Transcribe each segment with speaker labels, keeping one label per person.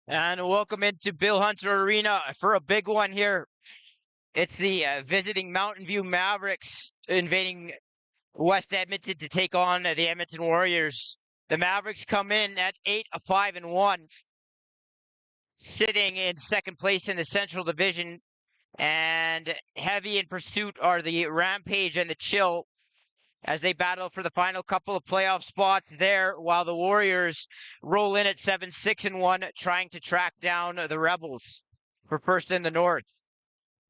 Speaker 1: And welcome into Bill Hunter Arena for a big one here. It's the visiting Mountain View Mavericks invading West Edmonton to take on the Edmonton Warriors. The Mavericks come in at 8-5-1, sitting in second place in the Central Division, and heavy in pursuit are the Rampage and the Chill as they battle for the final couple of playoff spots there, while the Warriors roll in at 7-6-1, trying to track down the Rebels for first in the North.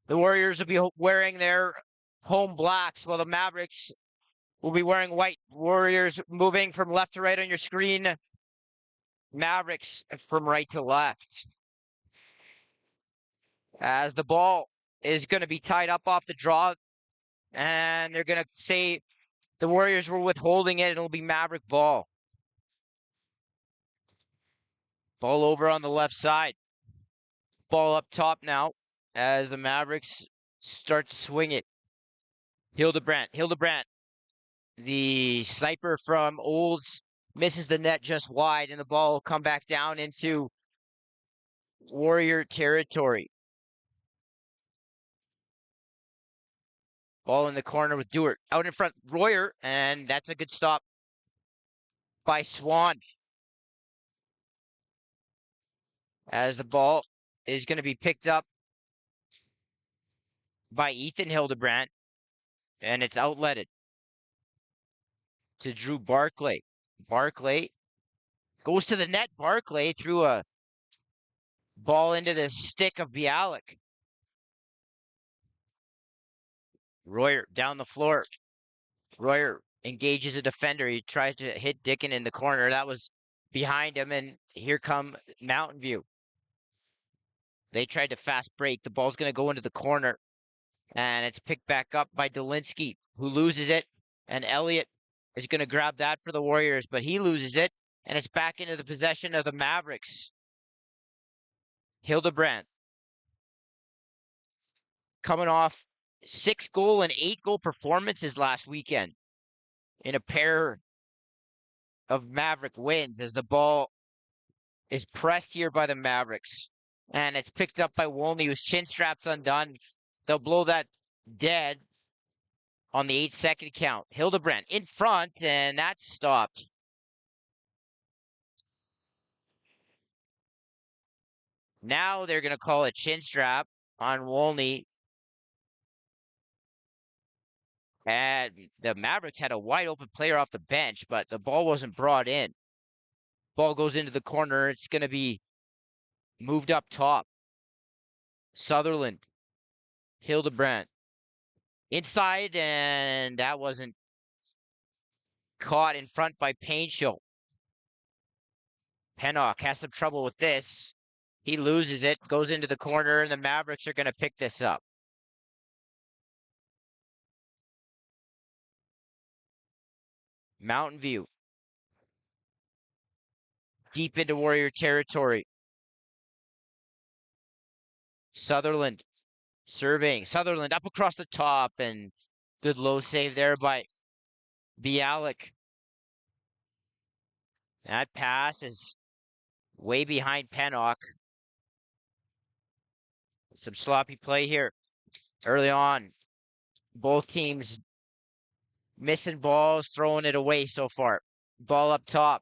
Speaker 1: The Warriors will be wearing their home blacks, while the Mavericks will be wearing white. Warriors moving from left to right on your screen. Mavericks from right to left. As the ball is going to be tied up off the draw, and they're going to say the Warriors were withholding it, and it'll be Maverick ball. Ball over on the left side. Ball up top now as the Mavericks start to swing it. Hildebrandt, the sniper from Olds, misses the net just wide, and the ball will come back down into Warrior territory. Ball in the corner with Dewart. Out in front, Royer, and that's a good stop by Swan. As the ball is going to be picked up by Ethan Hildebrandt, and it's outletted to Drew Barclay. Barclay goes to the net. Barclay threw a ball into the stick of Bialik. Royer down the floor. Royer engages a defender. He tries to hit Dickin in the corner. That was behind him, and here come Mountain View. They tried to fast break. The ball's going to go into the corner, and it's picked back up by Dolinsky, who loses it, and Elliott is going to grab that for the Warriors, but he loses it, and it's back into the possession of the Mavericks. Hildebrandt coming off 6-goal and 8-goal performances last weekend in a pair of Maverick wins, as the ball is pressed here by the Mavericks, and it's picked up by Wolney, whose chin strap's undone. They'll blow that dead on the 8-second count. Hildebrandt in front, and that's stopped. Now they're going to call a chin strap on Wolney. And the Mavericks had a wide open player off the bench, but the ball wasn't brought in. Ball goes into the corner. It's going to be moved up top. Sutherland, Hildebrandt inside, and that wasn't caught in front by Paintshill. Pennock has some trouble with this. He loses it, goes into the corner, and the Mavericks are going to pick this up. Mountain View. Deep into Warrior territory. Sutherland surveying. Sutherland up across the top, and good low save there by Bialik. That pass is way behind Pennock. Some sloppy play here early on. Both teams missing balls, throwing it away so far. Ball up top.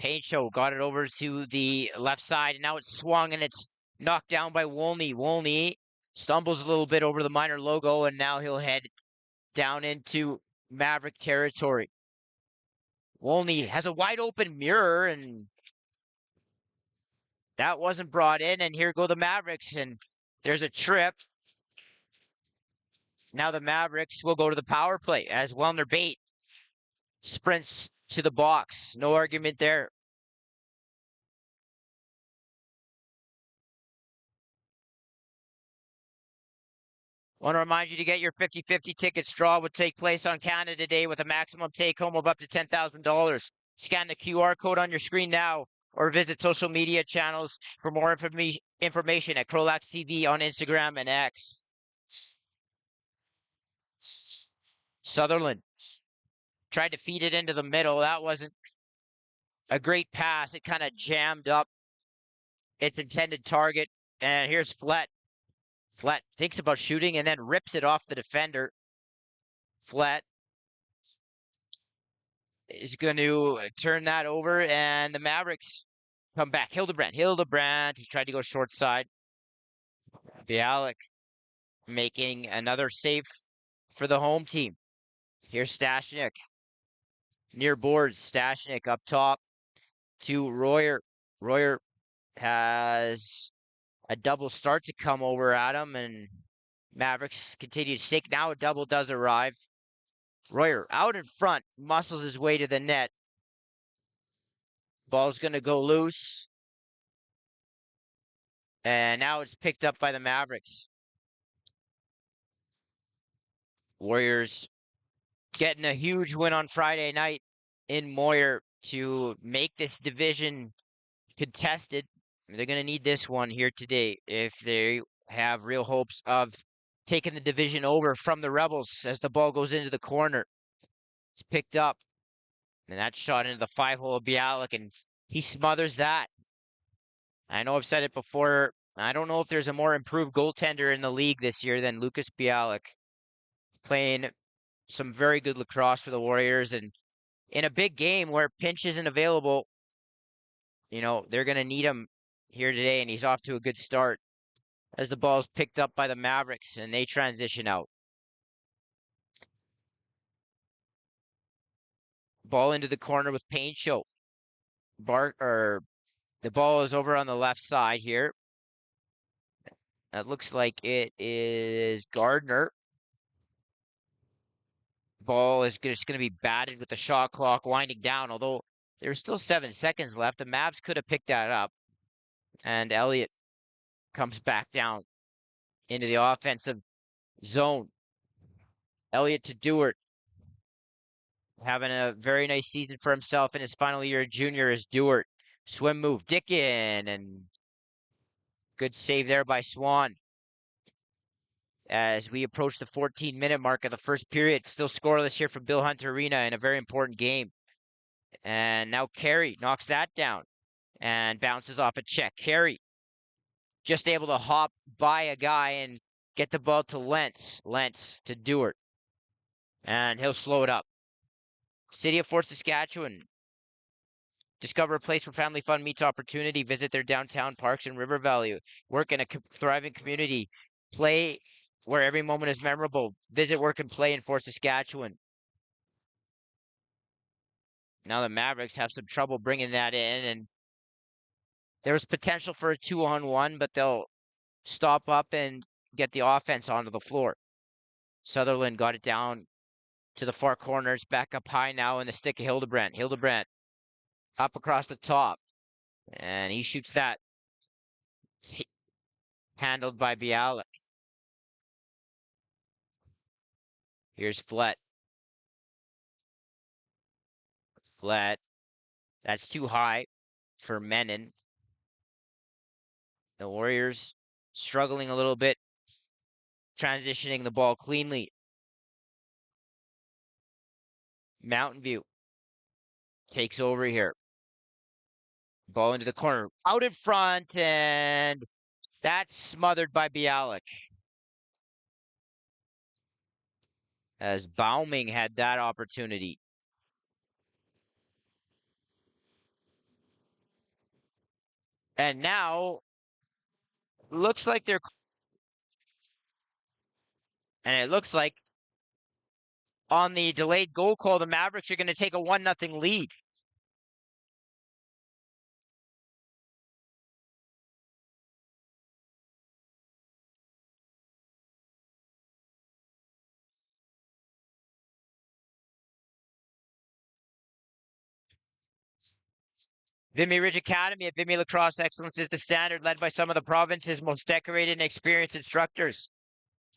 Speaker 1: Paintshow got it over to the left side, and now it's swung, and it's knocked down by Wolney. Wolney stumbles a little bit over the minor logo, and now he'll head down into Maverick territory. Wolney has a wide open mirror, and that wasn't brought in, and here go the Mavericks, and there's a trip. Now the Mavericks will go to the power play as Wellner Bate sprints to the box. No argument there. Want to remind you to get your 50-50 tickets. Draw would take place on Canada Day with a maximum take-home of up to $10,000. Scan the QR code on your screen now or visit social media channels for more information at CROW LAX TV on Instagram and X. Sutherland tried to feed it into the middle. That wasn't a great pass. It kind of jammed up its intended target. And here's Flett. Flett thinks about shooting and then rips it off the defender. Flett is going to turn that over, and the Mavericks come back. Hildebrand. He tried to go short side. Bialik making another save for the home team. Here's Stashnik. Near boards, Stashnik up top to Royer. Royer has a double start to come over at him, and Mavericks continue to sink. Now a double does arrive. Royer out in front, muscles his way to the net. Ball's going to go loose. And now it's picked up by the Mavericks. Warriors getting a huge win on Friday night in Moyer to make this division contested. They're going to need this one here today if they have real hopes of taking the division over from the Rebels as the ball goes into the corner. It's picked up. And that shot into the 5-hole of Bialik, and he smothers that. I know I've said it before. I don't know if there's a more improved goaltender in the league this year than Lucas Bialik. Playing some very good lacrosse for the Warriors, and in a big game where pinch isn't available, you know, they're going to need him here today, and he's off to a good start as the ball's picked up by the Mavericks, and they transition out. Ball into the corner with Paincho. The ball is over on the left side here. That looks like it is Gardner. Ball is just going to be batted with the shot clock winding down, although there's still 7 seconds left. The Mavs could have picked that up. And Elliott comes back down into the offensive zone. Elliott to Dewart. Having a very nice season for himself in his final year as junior as Dewart. Swim move, Dickin, and good save there by Swan. As we approach the 14-minute mark of the first period, still scoreless here from Bill Hunter Arena in a very important game. And now Carey knocks that down and bounces off a check. Carey just able to hop by a guy and get the ball to Lentz. Lentz to Dewart. And he'll slow it up. City of Fort Saskatchewan. Discover a place where family fun meets opportunity. Visit their downtown parks in River Valley. Work in a thriving community. Play where every moment is memorable. Visit, work, and play in Fort Saskatchewan. Now the Mavericks have some trouble bringing that in, and there's potential for a 2-on-1, but they'll stop up and get the offense onto the floor. Sutherland got it down to the far corners, back up high now in the stick of Hildebrand. Hildebrand up across the top, and he shoots that. It's handled by Bialik. Here's Flett. Flett. That's too high for Menon. The Warriors struggling a little bit, transitioning the ball cleanly. Mountain View takes over here. Ball into the corner, out in front, and that's smothered by Bialik. As Bauming had that opportunity. And now, looks like they're... And it looks like on the delayed goal call, the Mavericks are going to take a 1-0 lead. Vimy Ridge Academy at Vimy Lacrosse Excellence is the standard, led by some of the province's most decorated and experienced instructors.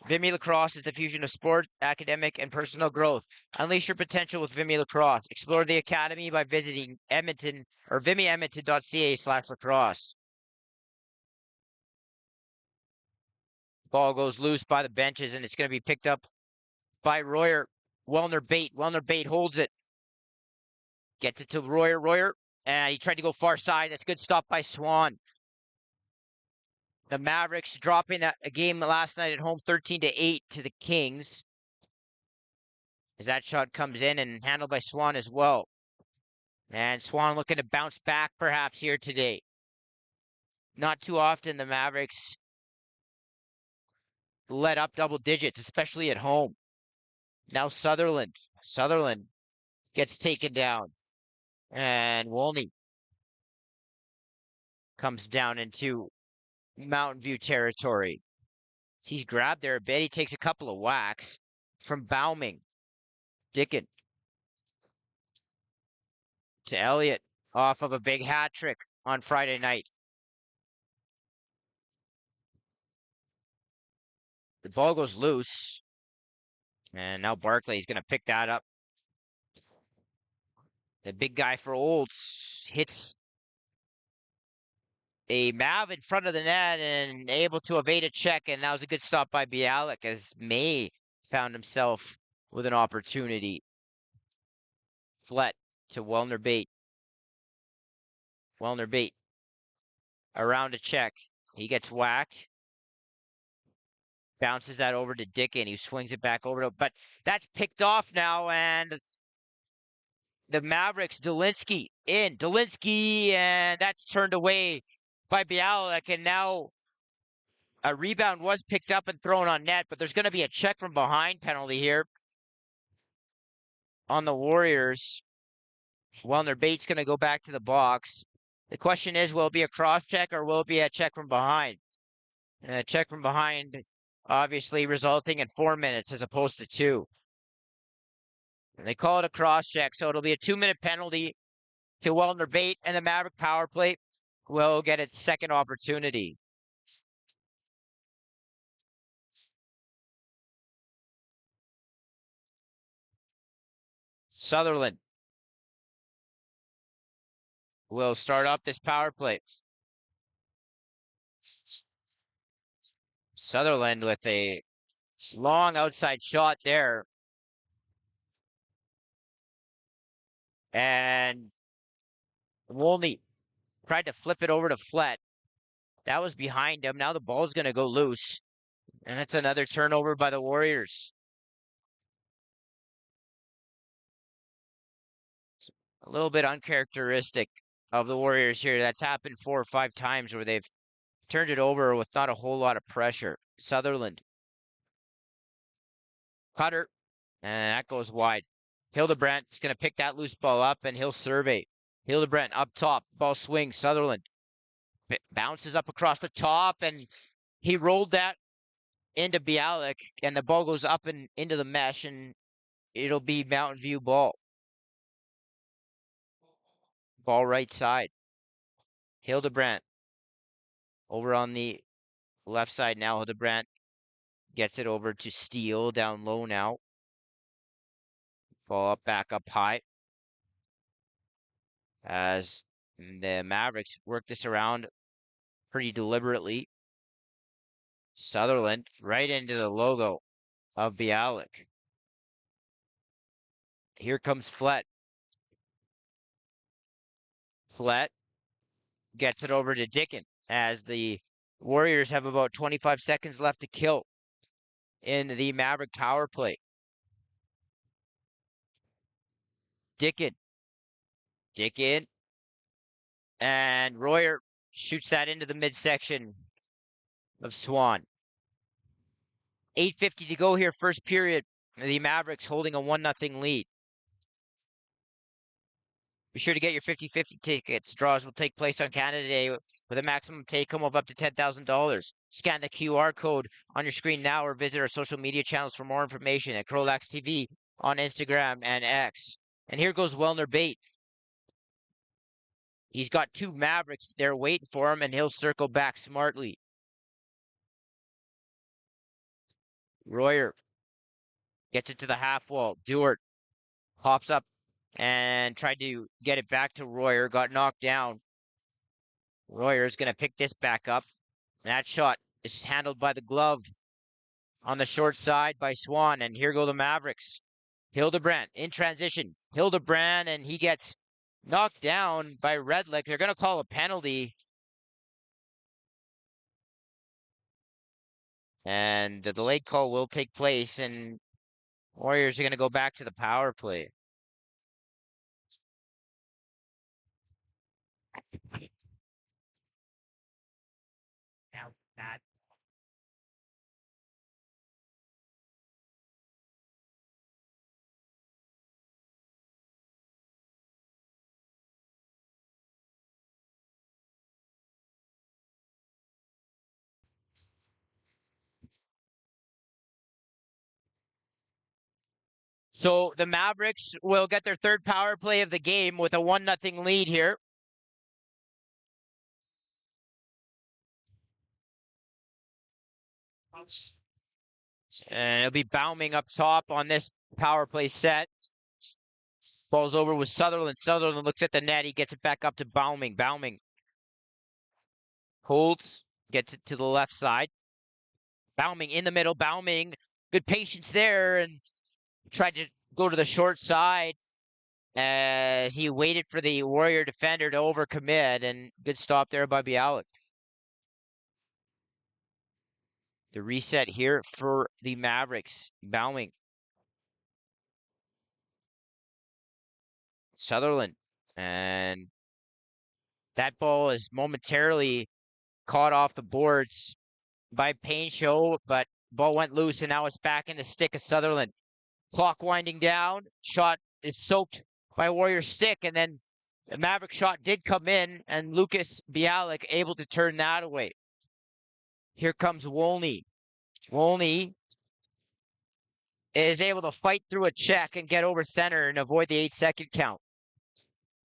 Speaker 1: Vimy Lacrosse is the fusion of sport, academic, and personal growth. Unleash your potential with Vimy Lacrosse. Explore the academy by visiting Edmonton or vimyedmonton.ca/lacrosse. Ball goes loose by the benches, and it's going to be picked up by Royer. Wellner Bate. Wellner Bate holds it. Gets it to Royer. Royer And he tried to go far side. That's a good stop by Swan. The Mavericks dropping a game last night at home 13-8 to the Kings. As that shot comes in and handled by Swan as well. And Swan looking to bounce back perhaps here today. Not too often the Mavericks let up double digits, especially at home. Now Sutherland. Sutherland gets taken down. And Wolny comes down into Mountain View territory. He's grabbed there a bit. He takes a couple of whacks from Bauming. Dickin to Elliott off of a big hat trick on Friday night. The ball goes loose. And now Barclay's going to pick that up. The big guy for Olds hits a Mav in front of the net and able to evade a check. And that was a good stop by Bialik as May found himself with an opportunity. Flett to Wellner Bate. Wellner Bate around a check. He gets whacked. Bounces that over to Dickin. He swings it back over to, but that's picked off now. And the Mavericks, Dolinsky in. Dolinsky, and that's turned away by Bialik. And now a rebound was picked up and thrown on net, but there's going to be a check from behind penalty here on the Warriors. Wellner Bate's going to go back to the box. The question is, will it be a cross check or will it be a check from behind? And a check from behind, obviously resulting in 4 minutes as opposed to 2. And they call it a cross check, so it'll be a 2-minute penalty to Wellner Bate, and the Maverick power play will get its second opportunity. Sutherland will start up this power play. Sutherland with a long outside shot there. And Wolny tried to flip it over to Flett. That was behind him. Now the ball's going to go loose. And it's another turnover by the Warriors. A little bit uncharacteristic of the Warriors here. That's happened 4 or 5 times where they've turned it over with not a whole lot of pressure. Sutherland. Cutter. And that goes wide. Hildebrandt is going to pick that loose ball up and he'll survey. Hildebrandt up top. Ball swings. Sutherland bounces up across the top and he rolled that into Bialik and the ball goes up and into the mesh and it'll be Mountain View ball. Ball right side. Hildebrandt over on the left side now. Hildebrandt gets it over to Steele down low now. Ball up back up high. As the Mavericks work this around pretty deliberately. Sutherland right into the logo of Bialik. Here comes Flett. Flett gets it over to Dickin as the Warriors have about 25 seconds left to kill in the Maverick power play. Dickin. Dickin. And Royer shoots that into the midsection of Swan. 8:50 to go here, first period. The Mavericks holding a 1-0 lead. Be sure to get your 50-50 tickets. Draws will take place on Canada Day with a maximum take-home of up to $10,000. Scan the QR code on your screen now or visit our social media channels for more information at CROW LAX TV on Instagram and X. And here goes Wellner Bate. He's got 2 Mavericks there waiting for him, and he'll circle back smartly. Royer gets it to the half wall. Dewart hops up and tried to get it back to Royer. Got knocked down. Royer is going to pick this back up. That shot is handled by the glove on the short side by Swan. And here go the Mavericks. Hildebrandt in transition. Hildebrandt, and he gets knocked down by Redlick. They're going to call a penalty. And the delayed call will take place, and Warriors are going to go back to the power play. Now that. So the Mavericks will get their third power play of the game with a 1-0 lead here. And it'll be Bauming up top on this power play set. Falls over with Sutherland. Sutherland looks at the net. He gets it back up to Bauming. Bauming holds, gets it to the left side. Bauming in the middle. Bauming, good patience there, and tried to go to the short side as he waited for the Warrior defender to overcommit, and good stop there by Bialik. The reset here for the Mavericks. Bauming. Sutherland. And that ball is momentarily caught off the boards by Payne Show, but ball went loose, and now it's back in the stick of Sutherland. Clock winding down. Shot is soaked by Warrior stick, and then the Maverick shot did come in, and Lucas Bialik able to turn that away. Here comes Wolney. Wolney is able to fight through a check and get over center and avoid the 8-second count.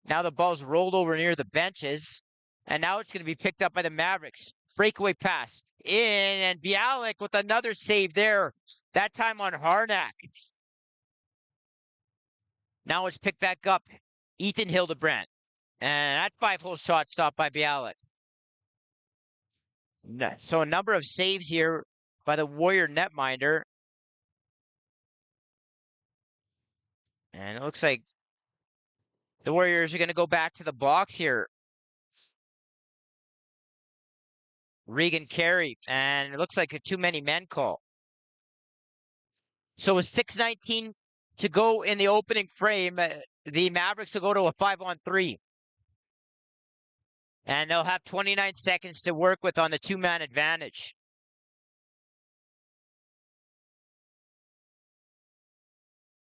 Speaker 1: Now the ball's rolled over near the benches, and now it's going to be picked up by the Mavericks. Breakaway pass in, and Bialik with another save there, that time on Harnack. Now it's picked back up. Ethan Hildebrandt. And that 5-hole shot stopped by Bialik. So a number of saves here by the Warrior netminder. And it looks like the Warriors are going to go back to the box here. Regan Carey, and it looks like a too many men call. So with 6:19 to go in the opening frame, the Mavericks will go to a 5-on-3. And they'll have 29 seconds to work with on the 2-man advantage.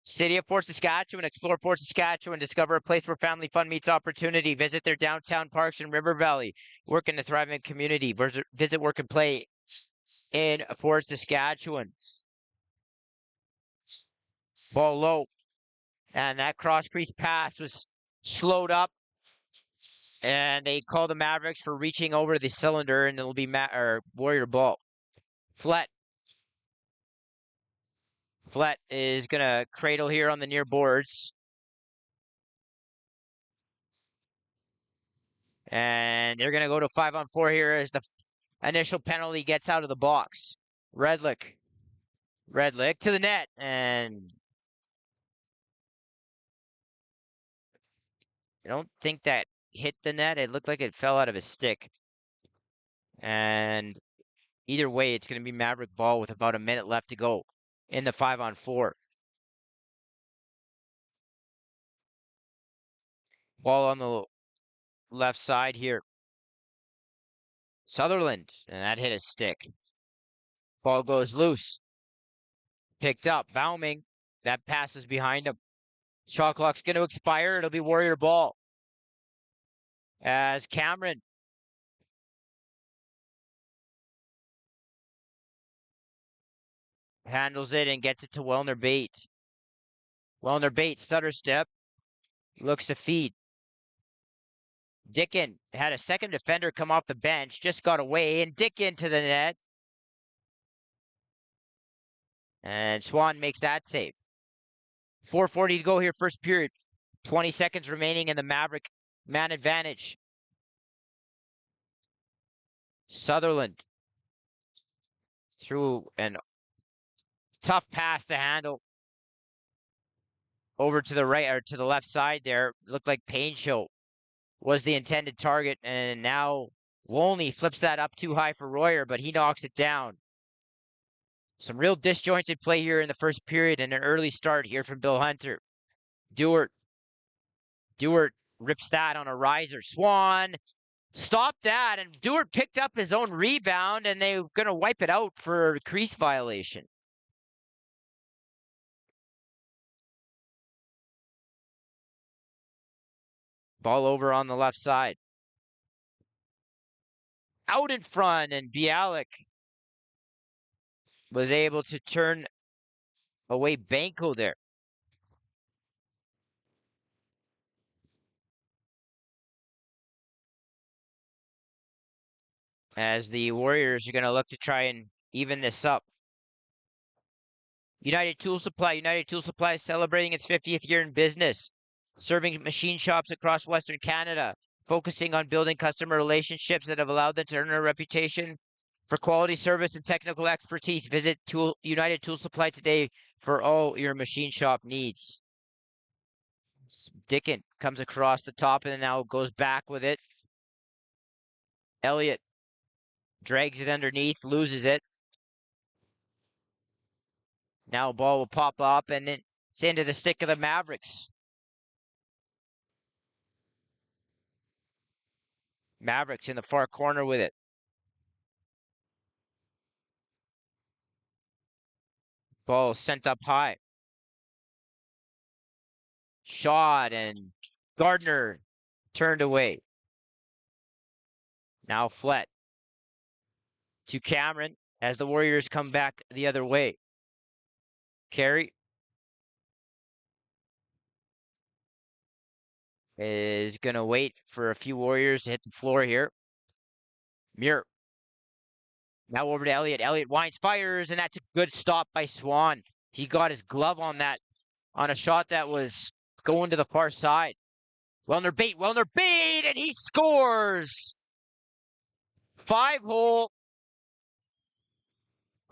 Speaker 1: City of Fort Saskatchewan. Explore Fort Saskatchewan. Discover a place where family fun meets opportunity. Visit their downtown parks in River Valley. Work in a thriving community. Visit, work, and play in Fort Saskatchewan. Ball low. And that cross-crease pass was slowed up. And they call the Mavericks for reaching over the cylinder, and it'll be Warrior ball. Flett. Flett is going to cradle here on the near boards. And they're going to go to 5-on-4 here as the initial penalty gets out of the box. Redlick. Redlick to the net. And I don't think that hit the net. It looked like it fell out of his stick. And either way, it's going to be Maverick ball with about a minute left to go in the 5-on-4. Ball on the left side here. Sutherland, and that hit his stick. Ball goes loose. Picked up. Bauming. That passes behind him. Shot clock's going to expire. It'll be Warrior ball. As Cameron handles it and gets it to Wellner Bate. Wellner Bate, stutter step. Looks to feed. Dickin had a second defender come off the bench, just got away, and Dickin to the net. And Swan makes that save. 4:40 to go here, first period. 20 seconds remaining in the Maverick man advantage. Sutherland through an tough pass to handle. over to the right or to the left side there. Looked like Paincho was the intended target, and now Wolney flips that up too high for Royer, but he knocks it down. Some real disjointed play here in the first period and an early start here from Bill Hunter. Dewart rips that on a riser. Swan stopped that, and Dewart picked up his own rebound, and they're going to wipe it out for a crease violation. Ball over on the left side. Out in front, and Bialik was able to turn away Banco there. As the Warriors are going to look to try and even this up. United Tool Supply is celebrating its 50th year in business, serving machine shops across Western Canada, focusing on building customer relationships that have allowed them to earn a reputation for quality service and technical expertise. Visit United Tool Supply today for all your machine shop needs. Dickin comes across the top and now goes back with it. Elliott drags it underneath, loses it. Now a ball will pop up and it's into the stick of the Mavericks. Mavericks in the far corner with it. Ball sent up high. Shot and Gardner turned away. Now Flett to Cameron as the Warriors come back the other way. Carey is going to wait for a few Warriors to hit the floor here. Muir. Now over to Elliott. Elliott winds, fires, and that's a good stop by Swan. He got his glove on that, on a shot that was going to the far side. Wellner bait, and he scores! 5-hole.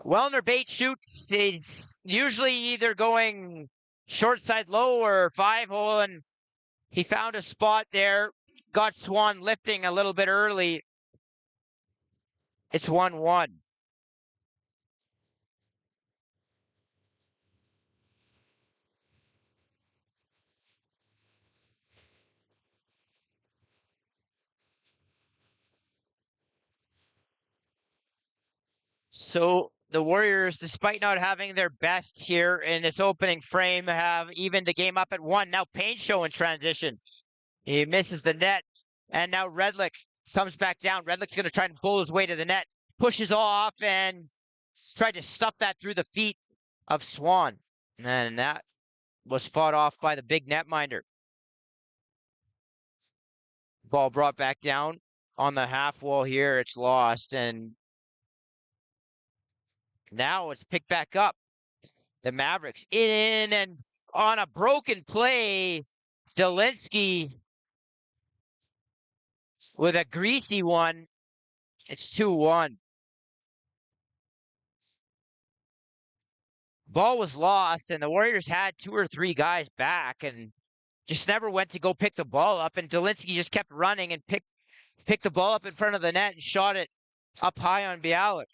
Speaker 1: Wellner bait shoots is usually either going short side low or 5-hole, and he found a spot there, got Swan lifting a little bit early. It's 1-1. So the Warriors, despite not having their best here in this opening frame, have evened the game up at 1. Now Paincho in transition. He misses the net. And now Redlick comes back down. Redlick's going to try and pull his way to the net. Pushes off and tried to stuff that through the feet of Swan. And that was fought off by the big netminder. Ball brought back down on the half wall here. It's lost. And now it's picked back up. The Mavericks in and on a broken play. Delinsky with a greasy one. It's 2-1. Ball was lost, and the Warriors had 2 or 3 guys back and just never went to go pick the ball up. And Delinsky just kept running and picked the ball up in front of the net and shot it up high on Bialik.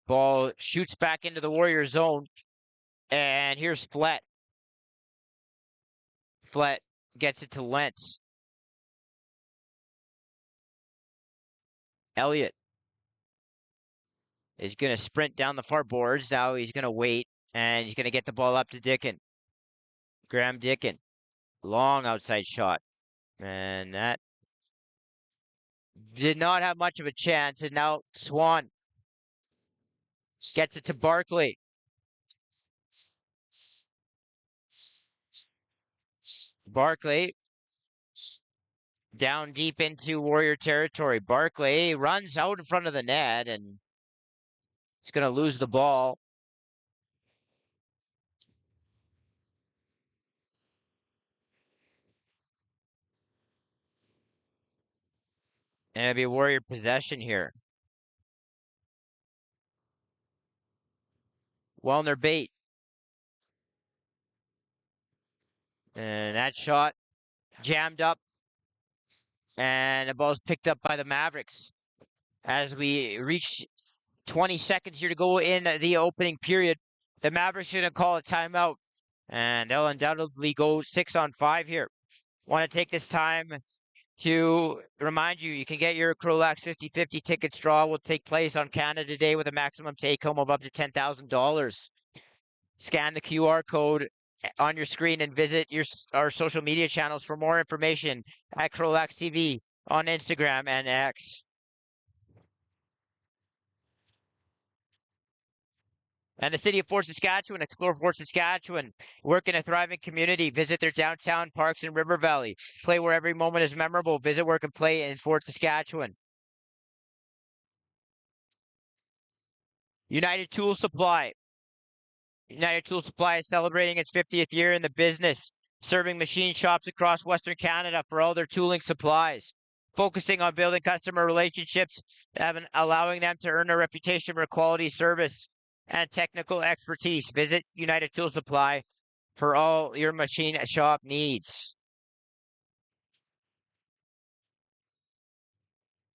Speaker 1: Ball shoots back into the Warrior zone. And here's Flett. Flett gets it to Lentz. Elliott is going to sprint down the far boards. Now he's going to wait, and he's going to get the ball up to Dickin. Graham Dickin. Long outside shot. And that did not have much of a chance. And now Swan gets it to Barkley. Barkley down deep into Warrior territory. Barkley runs out in front of the net and he's going to lose the ball. And it'll be a Warrior possession here. Wellner bait. And that shot jammed up. And the ball's picked up by the Mavericks. As we reach 20 seconds here to go in the opening period, the Mavericks are going to call a timeout. And they'll undoubtedly go 6-on-5 here. Want to take this time to remind you, you can get your CROW LAX 50/50 tickets. Draw will take place on Canada Day with a maximum take-home of up to $10,000. Scan the QR code on your screen and visit our social media channels for more information at CROW LAX TV on Instagram and X. And the city of Fort Saskatchewan, explore Fort Saskatchewan, work in a thriving community, visit their downtown parks in River Valley, play where every moment is memorable, visit, work, and play in Fort Saskatchewan. United Tool Supply. United Tool Supply is celebrating its 50th year in the business, serving machine shops across Western Canada for all their tooling supplies, focusing on building customer relationships, allowing them to earn a reputation for quality service and technical expertise. Visit United Tool Supply for all your machine shop needs.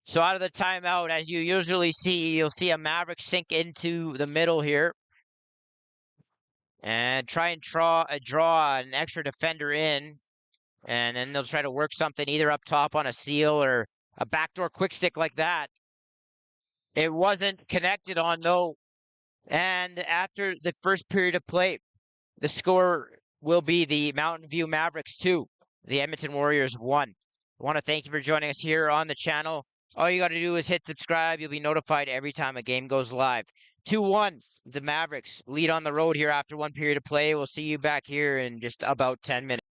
Speaker 1: So out of the timeout, as you usually see, you'll see a Maverick sink into the middle here and try and draw an extra defender in, and then they'll try to work something either up top on a seal or a backdoor quick stick like that. It wasn't connected on though, and after the first period of play, the score will be the Mountain View Mavericks 2, the Edmonton Warriors 1. I want to thank you for joining us here on the channel. All you got to do is hit subscribe. You'll be notified every time a game goes live. 2-1, the Mavericks lead on the road here after one period of play. We'll see you back here in just about 10 minutes.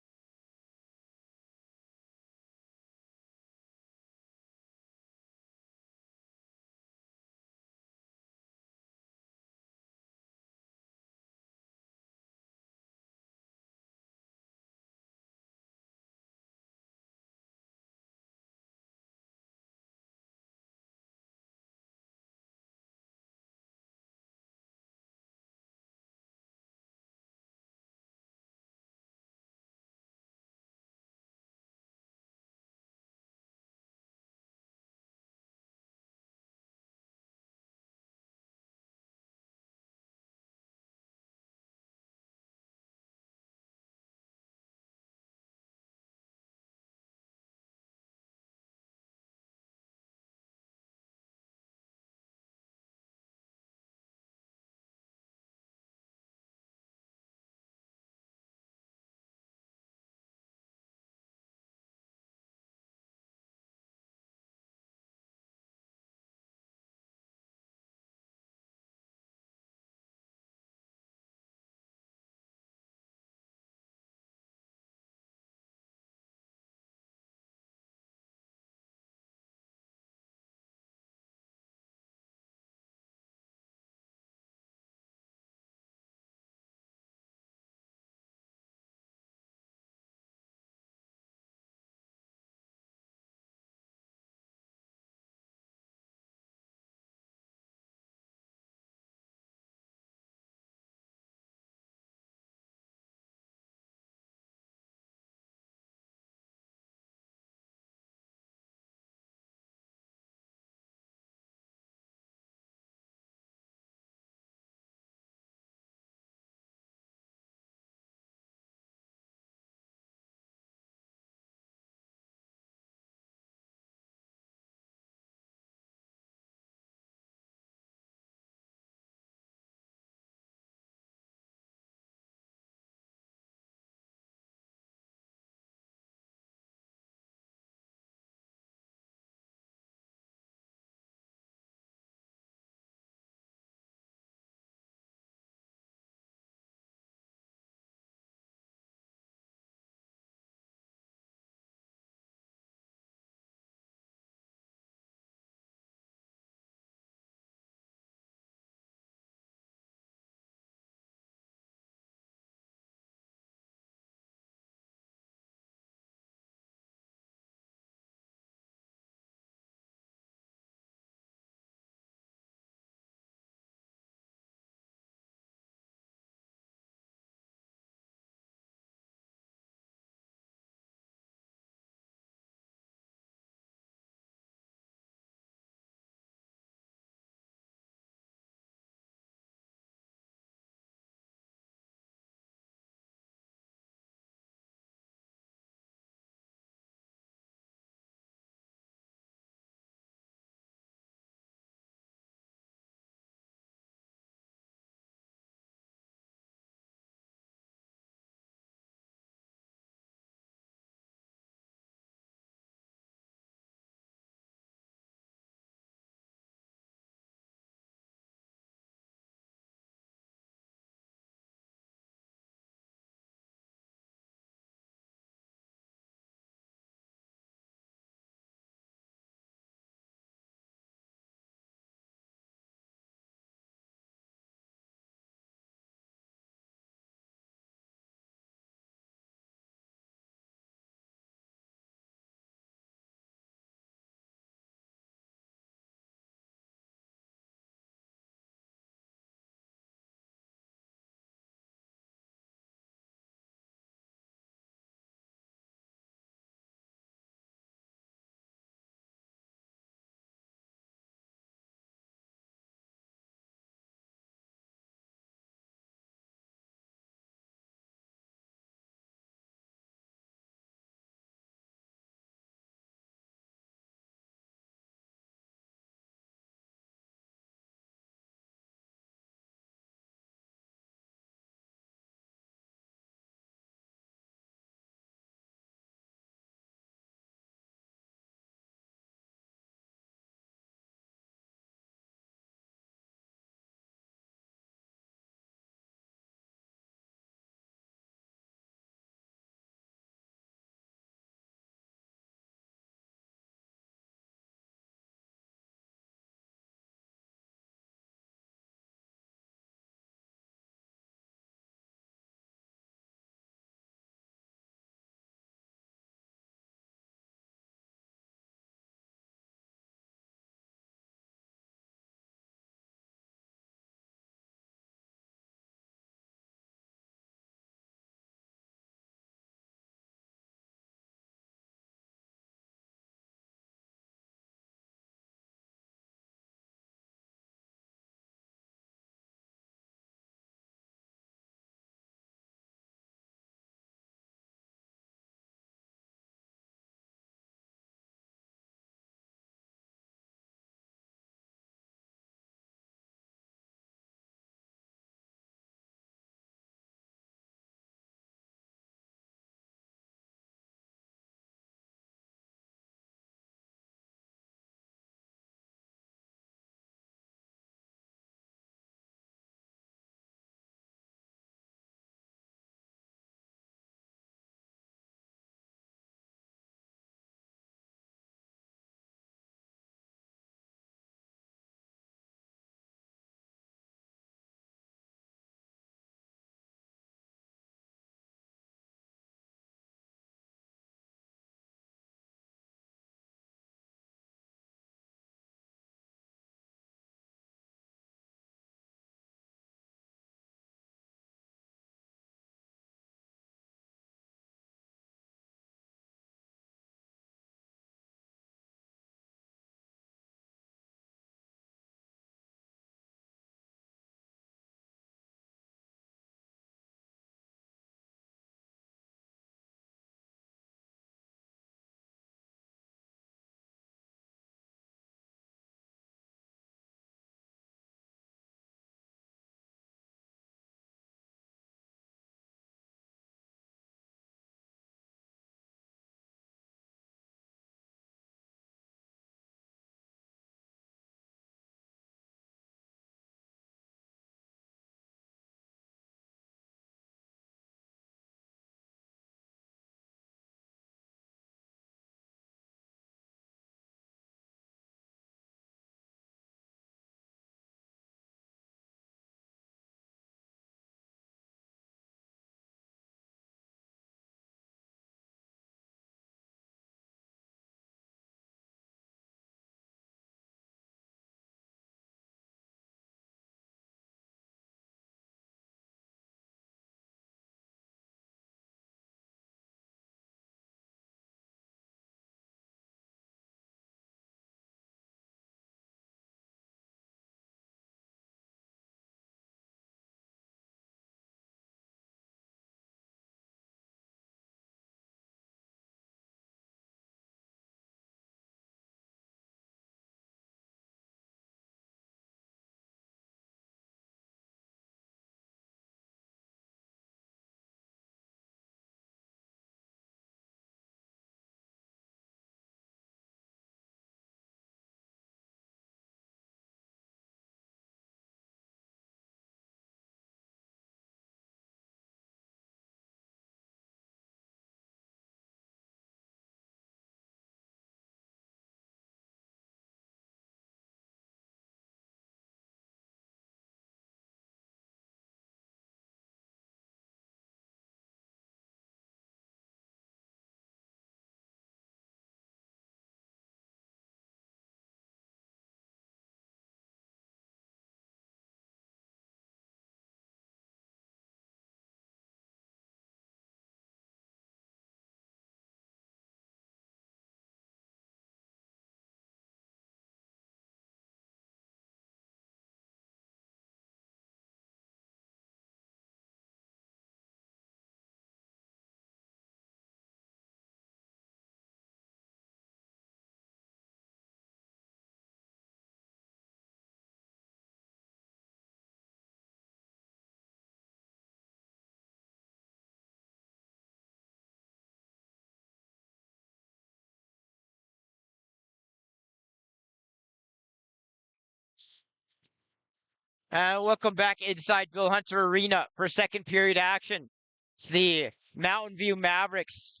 Speaker 1: Welcome back inside Bill Hunter Arena for second period action. It's the Mountain View Mavericks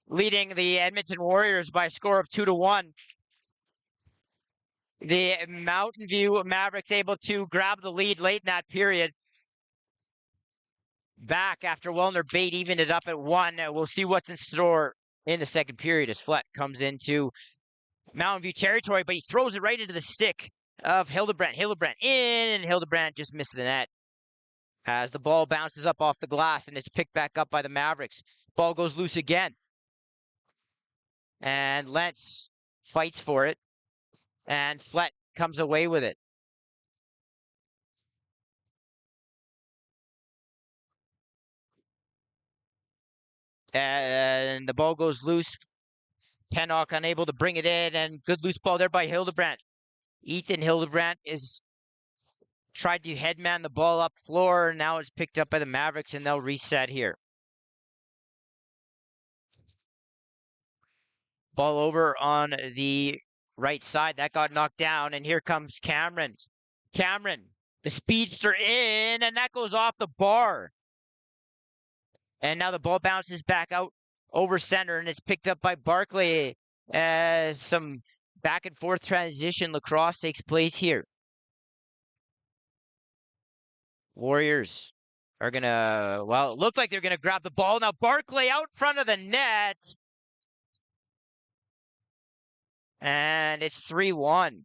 Speaker 1: leading the Edmonton Warriors by a score of 2-1. The Mountain View Mavericks able to grab the lead late in that period. Back after Wellner Bate evened it up at 1. We'll see what's in store in the second period as Flett comes into Mountain View territory, but he throws it right into the stick of Hildebrandt. Hildebrandt in, and Hildebrandt just missed the net as the ball bounces up off the glass and it's picked back up by the Mavericks. Ball goes loose again. And Lentz fights for it. And Flett comes away with it. And the ball goes loose. Pennock unable to bring it in, and good loose ball there by Hildebrandt. Ethan Hildebrandt is tried to headman the ball up floor. Now it's picked up by the Mavericks, and they'll reset here. Ball over on the right side. That got knocked down, and here comes Cameron. Cameron, the speedster in, and that goes off the bar. And now the ball bounces back out over center, and it's picked up by Barclay as some back and forth transition lacrosse takes place here. Warriors are going to, well, it looked like they're going to grab the ball. Now Barclay out front of the net. And it's 3-1.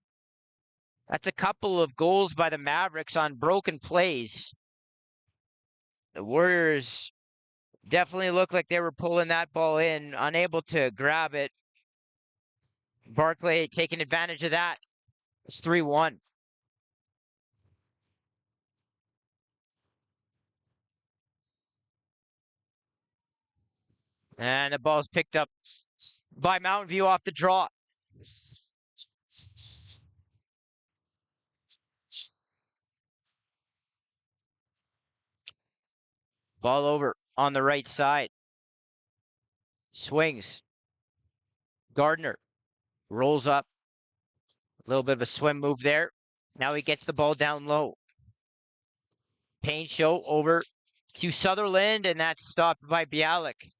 Speaker 1: That's a couple of goals by the Mavericks on broken plays. The Warriors definitely looked like they were pulling that ball in, unable to grab it. Barclay taking advantage of that. It's 3-1. And the ball's picked up by Mountain View off the draw. Ball over on the right side. Swings. Gardner rolls up. A little bit of a swim move there. Now he gets the ball down low. Payne show over to Sutherland, and that's stopped by Bialik.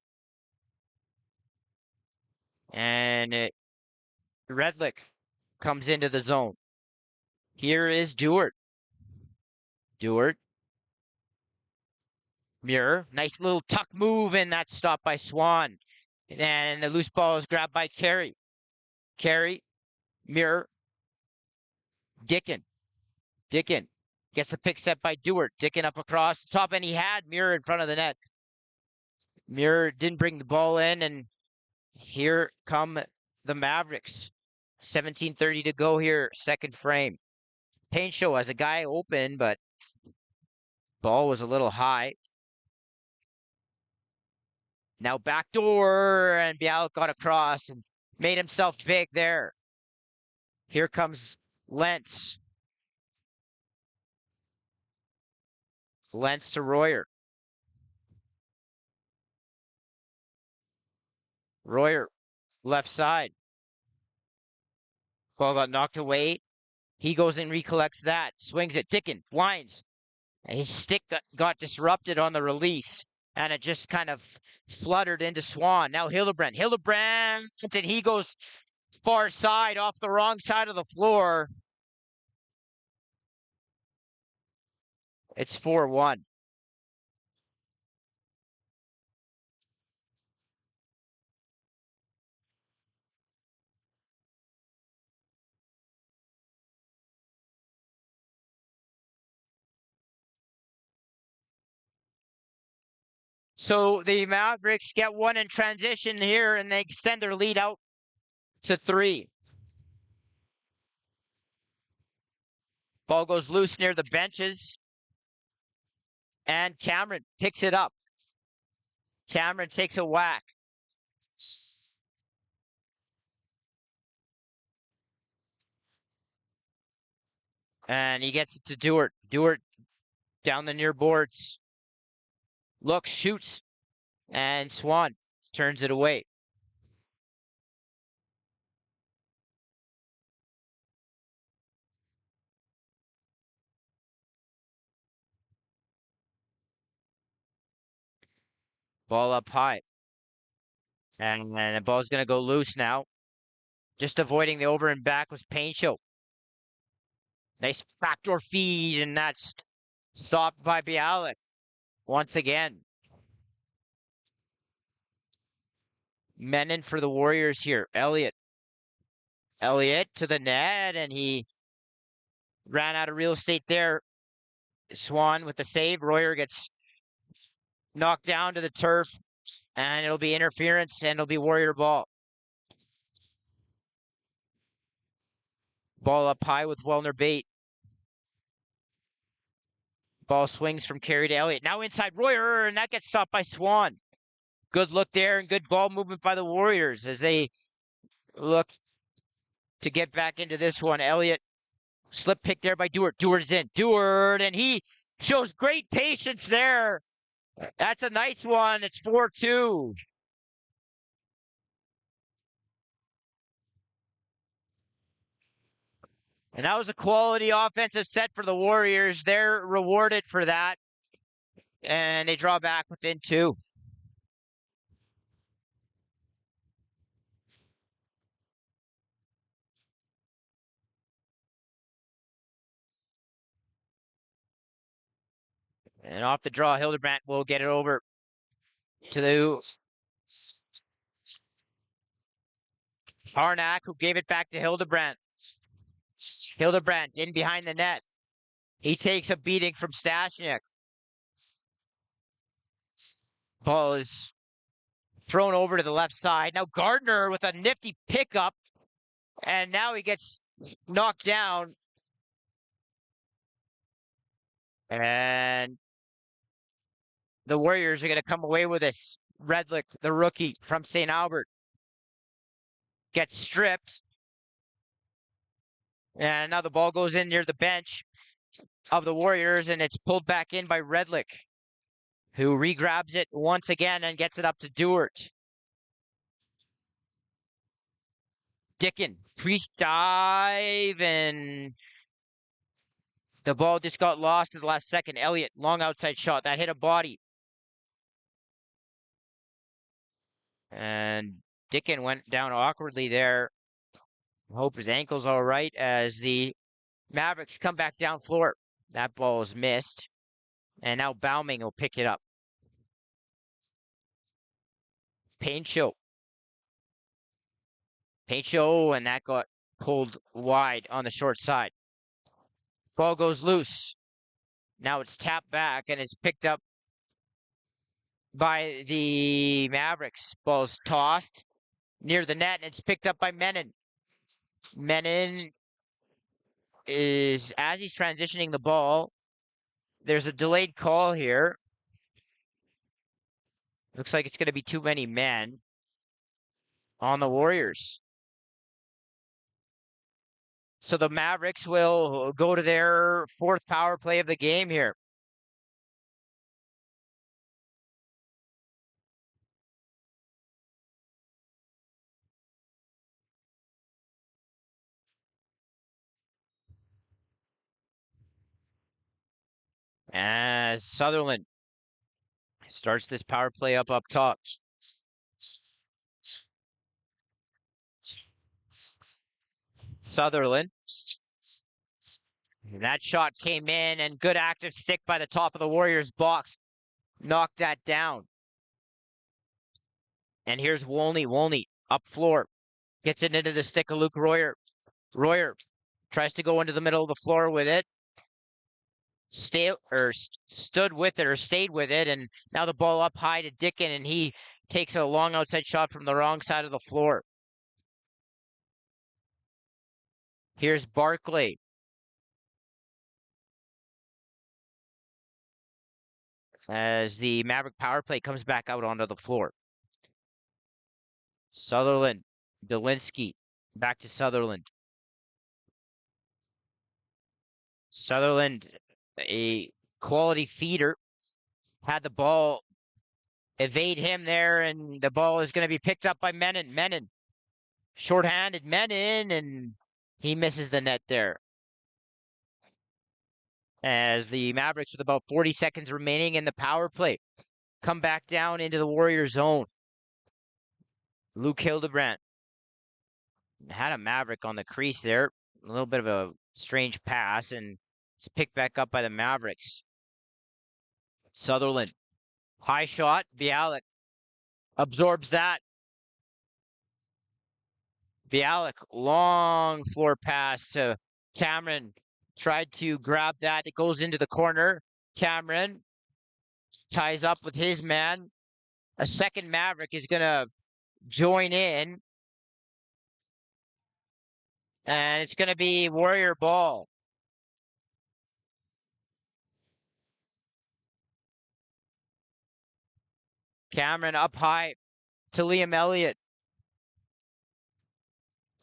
Speaker 1: And Redlick comes into the zone. Here is Dewart. Dewart. Muir. Nice little tuck move, and that's stopped by Swan. And the loose ball is grabbed by Carey. Carey. Muir. Dickin. Dickin gets the pick set by Dewart. Dickin up across the top, and he had Muir in front of the net. Muir didn't bring the ball in, and here come the Mavericks. 17:30 to go here, second frame. Payne show has a guy open, but ball was a little high. Now backdoor, and Bialik got across and made himself big there. Here comes Lentz. Lentz to Royer. Royer, left side. Ball got knocked away. He goes and recollects that. Swings it. Dickin blinds. And his stick got disrupted on the release. And it just kind of fluttered into Swan. Now Hildebrandt. Hildebrandt, and he goes far side off the wrong side of the floor. It's 4-1. So the Mavericks get one in transition here, and they extend their lead out to 3. Ball goes loose near the benches. And Cameron picks it up. Cameron takes a whack. And he gets it to Dewart. Dewart down the near boards. Looks, shoots. And Swan turns it away. Ball up high. And the ball's going to go loose now. Just avoiding the over and back was Paincho. Nice backdoor feed, and that's stopped by Bialik once again. Menon for the Warriors here. Elliott to the net, and he ran out of real estate there. Swan with the save. Royer gets knocked down to the turf, and it'll be interference, and it'll be Warrior ball. Ball up high with Wellner bait. Ball swings from Carey to Elliott. Now inside Royer, and that gets stopped by Swan. Good look there and good ball movement by the Warriors as they look to get back into this one. Elliott, slip pick there by Dewart. Dewart's in. Dewart, and he shows great patience there. That's a nice one. It's 4-2. And that was a quality offensive set for the Warriors. They're rewarded for that. And they draw back within 2. And off the draw, Hildebrandt will get it over to the Harnack, who gave it back to Hildebrandt. Hildebrandt in behind the net. He takes a beating from Stashniak. Ball is thrown over to the left side. Now Gardner with a nifty pickup. And now he gets knocked down. And the Warriors are going to come away with this. Redlick, the rookie from St. Albert, gets stripped. And now the ball goes in near the bench of the Warriors, and it's pulled back in by Redlick, who regrabs it once again and gets it up to Dewart. Dickin, priest dive, and the ball just got lost at the last second. Elliott, long outside shot. That hit a body. And Dickin went down awkwardly there. I hope his ankle's all right as the Mavericks come back down floor. That ball is missed. And now Bauming will pick it up. Paincho, and that got pulled wide on the short side. Ball goes loose. Now it's tapped back, and it's picked up by the Mavericks. Ball's tossed near the net, and it's picked up by Menon. Menon is, as he's transitioning the ball, there's a delayed call here. Looks like it's going to be too many men on the Warriors. So the Mavericks will go to their 4th power play of the game here. As Sutherland starts this power play up top. Sutherland. And that shot came in, and good active stick by the top of the Warriors box. Knocked that down. And here's Wolney. Wolney up floor. Gets it into the stick of Luke Royer. Royer tries to go into the middle of the floor with it. Stood with it or stayed with it, and now the ball up high to Dickin, and he takes a long outside shot from the wrong side of the floor. Here's Barclay. As the Maverick power play comes back out onto the floor. Sutherland, Dolinsky, back to Sutherland. Sutherland, a quality feeder, had the ball evade him there, and the ball is going to be picked up by Menon. Menon, shorthanded Menon, and he misses the net there. As the Mavericks with about 40 seconds remaining in the power play come back down into the Warrior zone. Luke Hildebrandt had a Maverick on the crease there. A little bit of a strange pass, and it's picked back up by the Mavericks. Sutherland, high shot. Bialik absorbs that. Bialik, long floor pass to Cameron. Tried to grab that. It goes into the corner. Cameron ties up with his man. A second Maverick is going to join in. And it's going to be Warrior ball. Cameron up high to Liam Elliott.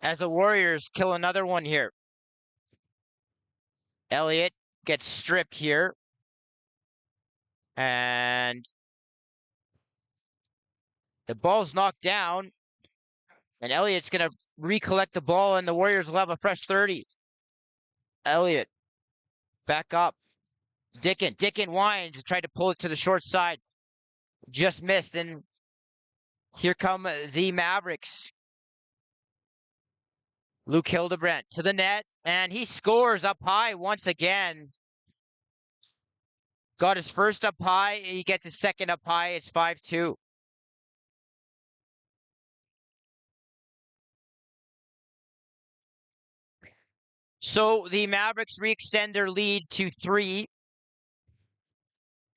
Speaker 1: As the Warriors kill another one here. Elliott gets stripped here. And the ball's knocked down. And Elliott's going to recollect the ball, and the Warriors will have a fresh 30. Elliott back up. Dickin winds, tried to pull it to the short side. Just missed, and here come the Mavericks. Luke Hildebrandt to the net, and he scores up high once again. Got his first up high. He gets his second up high. It's 5-2. So the Mavericks re-extend their lead to 3.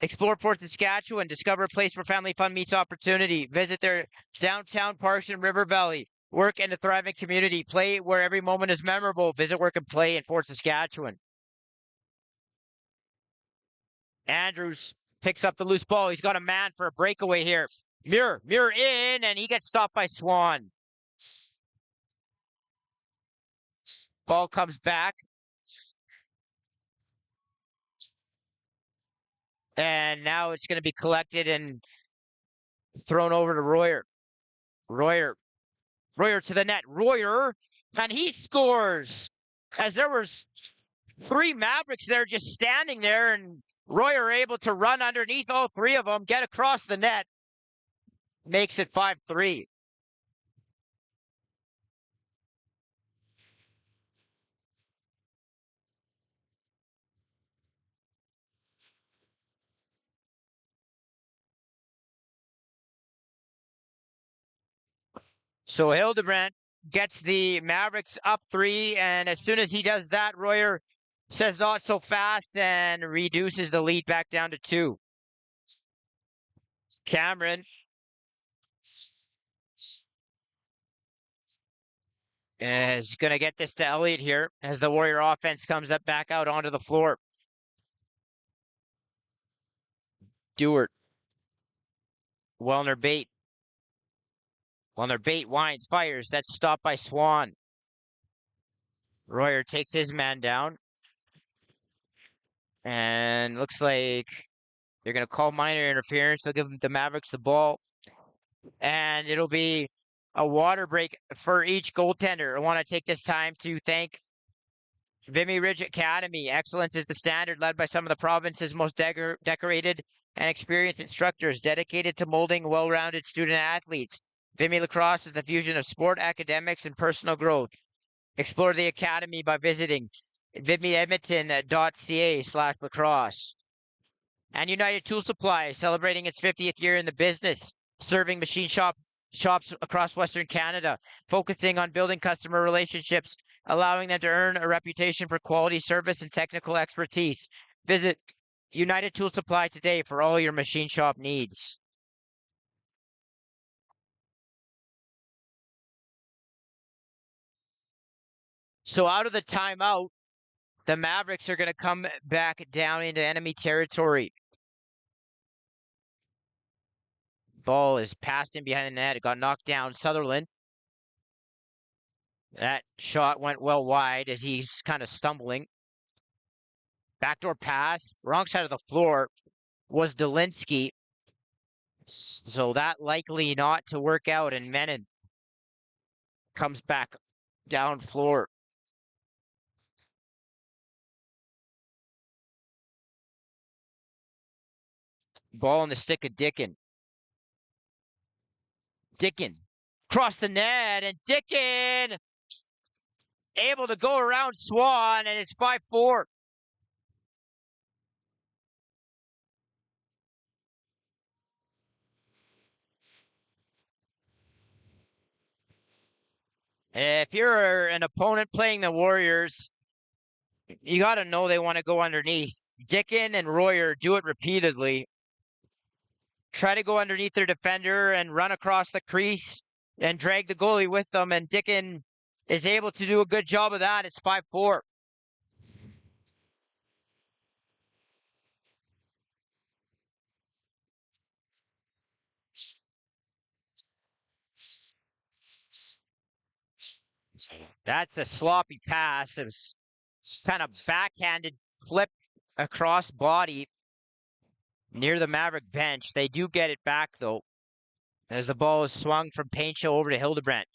Speaker 1: Explore Port Saskatchewan. Discover a place where family fun meets opportunity. Visit their downtown parks in River Valley. Work in a thriving community. Play where every moment is memorable. Visit, work, and play in Fort Saskatchewan. Andrews picks up the loose ball. He's got a man for a breakaway here. Muir in, and he gets stopped by Swan. Ball comes back. And now it's going to be collected and thrown over to Royer. Royer to the net. Royer, and he scores. As there was 3 Mavericks there just standing there, and Royer able to run underneath all 3 of them, get across the net. Makes it 5-3. So Hildebrandt gets the Mavericks up 3, and as soon as he does that, Royer says not so fast and reduces the lead back down to 2. Cameron is going to get this to Elliott here as the Warrior offense comes up back out onto the floor. Dewart. Wellner bait. Wellner bait, winds, fires. That's stopped by Swan. Royer takes his man down. And looks like they're going to call minor interference. They'll give the Mavericks the ball. And it'll be a water break for each goaltender. I want to take this time to thank Vimy Ridge Academy. Excellence is the standard, led by some of the province's most decorated and experienced instructors dedicated to molding well-rounded student athletes. Vimy Lacrosse is the fusion of sport, academics, and personal growth. Explore the academy by visiting vimyedmonton.ca/lacrosse. And United Tool Supply, celebrating its 50th year in the business, serving machine shops across Western Canada, focusing on building customer relationships, allowing them to earn a reputation for quality service and technical expertise. Visit United Tool Supply today for all your machine shop needs. So out of the timeout, the Mavericks are going to come back down into enemy territory. Ball is passed in behind the net. It got knocked down. Sutherland. That shot went well wide as he's kind of stumbling. Backdoor pass. Wrong side of the floor was Delinsky. So that likely not to work out, and Menon comes back down floor. Ball in the stick of Dickin. Dickin. Cross the net, and Dickin able to go around Swan, and it's 5-4. If you're an opponent playing the Warriors, you got to know they want to go underneath. Dickin and Royer do it repeatedly. Try to go underneath their defender and run across the crease and drag the goalie with them, and Dickin is able to do a good job of that. It's 5-4. That's a sloppy pass. It was kind of backhanded flip across body near the Maverick bench. They do get it back, though, as the ball is swung from Paincho over to Hildebrandt.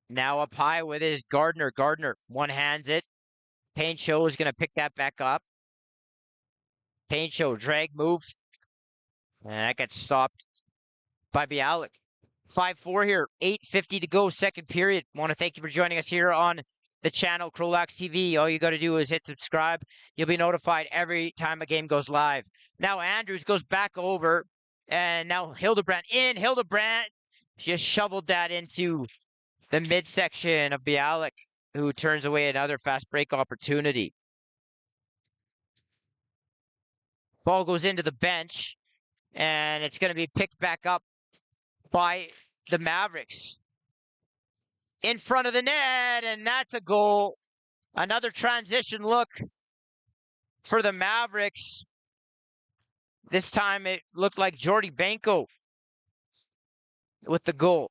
Speaker 1: Now up high with his Gardner. Gardner one-hands it. Paincho is going to pick that back up. Paincho drag move. And that gets stopped by Bialik. 5-4 here. 8:50 to go, second period. Want to thank you for joining us here on the channel, CROW LAX TV. All you got to do is hit subscribe. You'll be notified every time a game goes live. Now Andrews goes back over, and now Hildebrandt in. Hildebrandt just shoveled that into the midsection of Bialik, who turns away another fast break opportunity. Ball goes into the bench, and it's going to be picked back up by the Mavericks. In front of the net, and that's a goal. Another transition look for the Mavericks. This time it looked like Jordy Banco with the goal.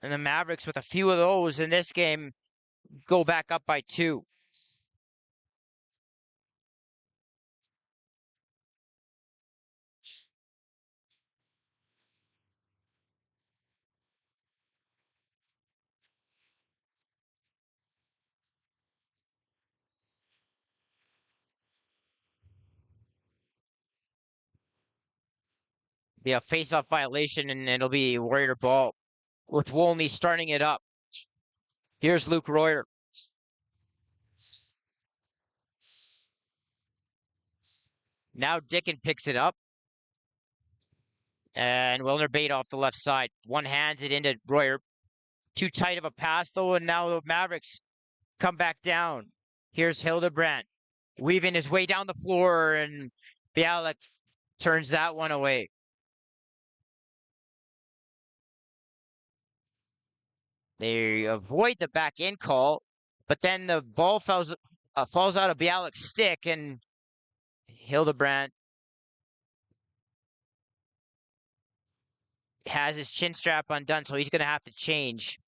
Speaker 1: And the Mavericks, with a few of those in this game, go back up by 2. Be a face-off violation, and it'll be Warrior ball with Wolney starting it up. Here's Luke Royer. Now Dickin picks it up. And Wilner Bate off the left side. One hands it into Royer. Too tight of a pass, though, and now the Mavericks come back down. Here's Hildebrandt weaving his way down the floor, and Bialik turns that one away. They avoid the back in call, but then the ball falls out of Bialik's stick, and Hildebrandt has his chin strap undone, so he's going to have to change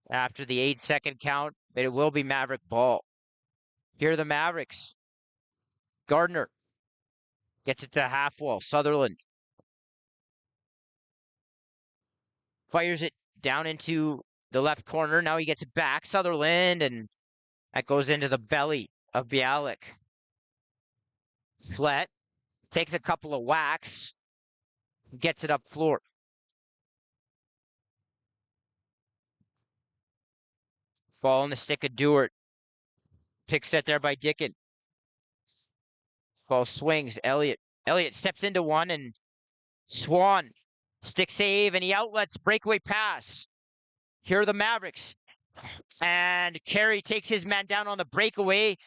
Speaker 1: after the 8-second count, but it will be Maverick ball. Here are the Mavericks. Gardner gets it to half wall. Sutherland fires it down into the left corner. Now he gets it back. Sutherland, and that goes into the belly of Bialik. Flett takes a couple of whacks, gets it up floor. Ball in the stick of Dewart. Pick set there by Dickin. Ball swings. Elliott steps into one, and Swan stick save, and he outlets breakaway pass. Here are the Mavericks. And Carey takes his man down on the breakaway,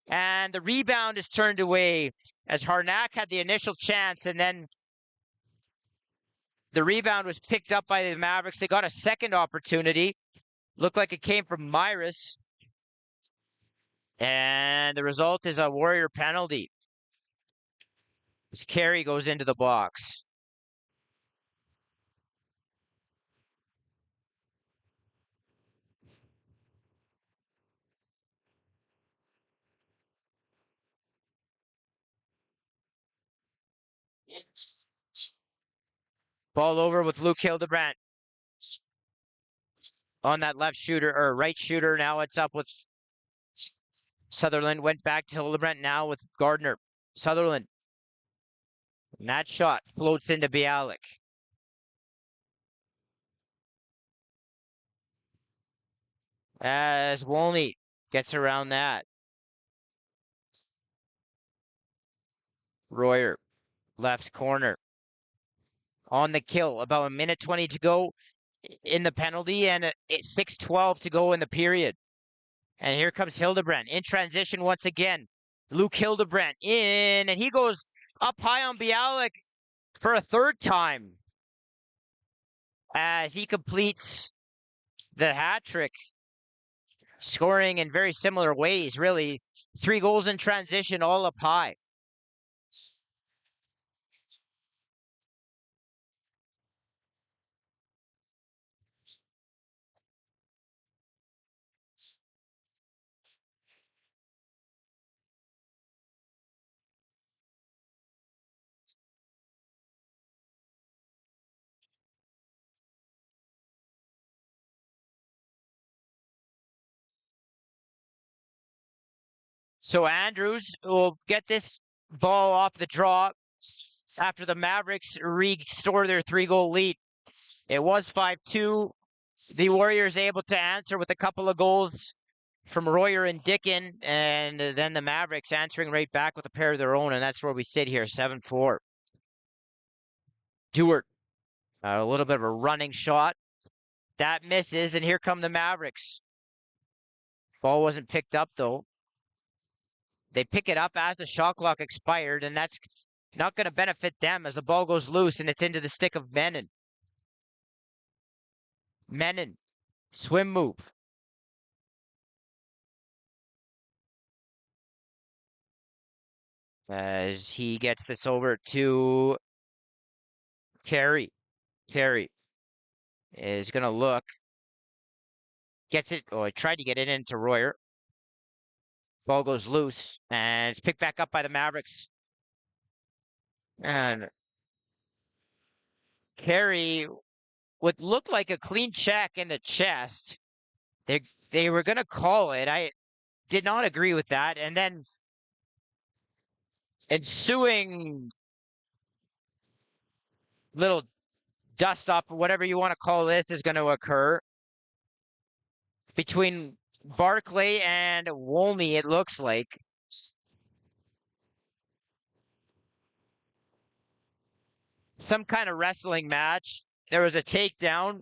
Speaker 1: and the rebound is turned away as Harnack had the initial chance, and then the rebound was picked up by the Mavericks. They got a second opportunity. Looked like it came from Myris. And the result is a Warrior penalty as Carey goes into the box. Ball over with Luke Hildebrandt on that left shooter, or right shooter. Now it's up with Sutherland. Went back to Hildebrandt now with Gardner. Sutherland. And that shot floats into Bialik. As Wolny gets around that. Royer, left corner. On the kill, about a minute 20 to go in the penalty, and it's 6:12 to go in the period. And here comes Hildebrand in transition once again. Luke Hildebrand in, and he goes up high on Bialik for a third time as he completes the hat trick, scoring in very similar ways, really. 3 goals in transition, all up high. So Andrews will get this ball off the draw after the Mavericks restore their 3-goal lead. It was 5-2. The Warriors able to answer with a couple of goals from Royer and Dickin, and then the Mavericks answering right back with a pair of their own, and that's where we sit here, 7-4. Dewart, a little bit of a running shot. That misses, and here come the Mavericks. Ball wasn't picked up, though. They pick it up as the shot clock expired, and that's not going to benefit them as the ball goes loose, and it's into the stick of Menon. Menon, swim move. As he gets this over to Carey. Carey is going to look. Gets it. Oh, he tried to get it into Royer. Ball goes loose, and it's picked back up by the Mavericks. And Carey, what looked like a clean check in the chest. They were going to call it. I did not agree with that. And then ensuing little dust up, whatever you want to call this, is going to occur between Barclay and Wolny, it looks like. Some kind of wrestling match. There was a takedown.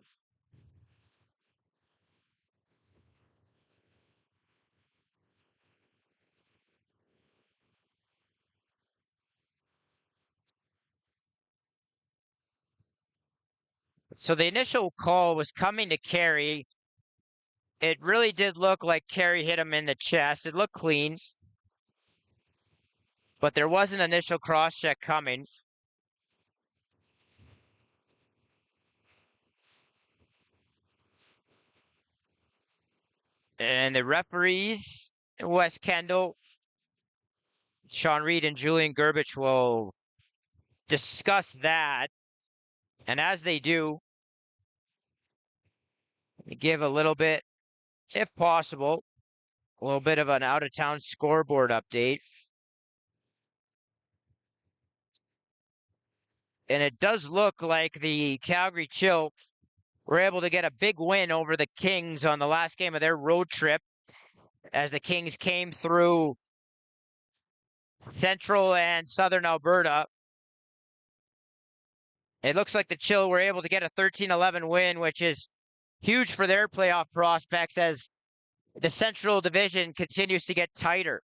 Speaker 1: So the initial call was coming to Carey. It really did look like Carey hit him in the chest. It looked clean. But there was an initial cross check coming. And the referees, Wes Kendall, Sean Reed, and Julian Gerbich will discuss that. And as they do, give a little bit, if possible, a little bit of an out-of-town scoreboard update. And it does look like the Calgary Chill were able to get a big win over the Kings on the last game of their road trip as the Kings came through central and southern Alberta. It looks like the Chill were able to get a 13-11 win, which is huge for their playoff prospects as the Central Division continues to get tighter.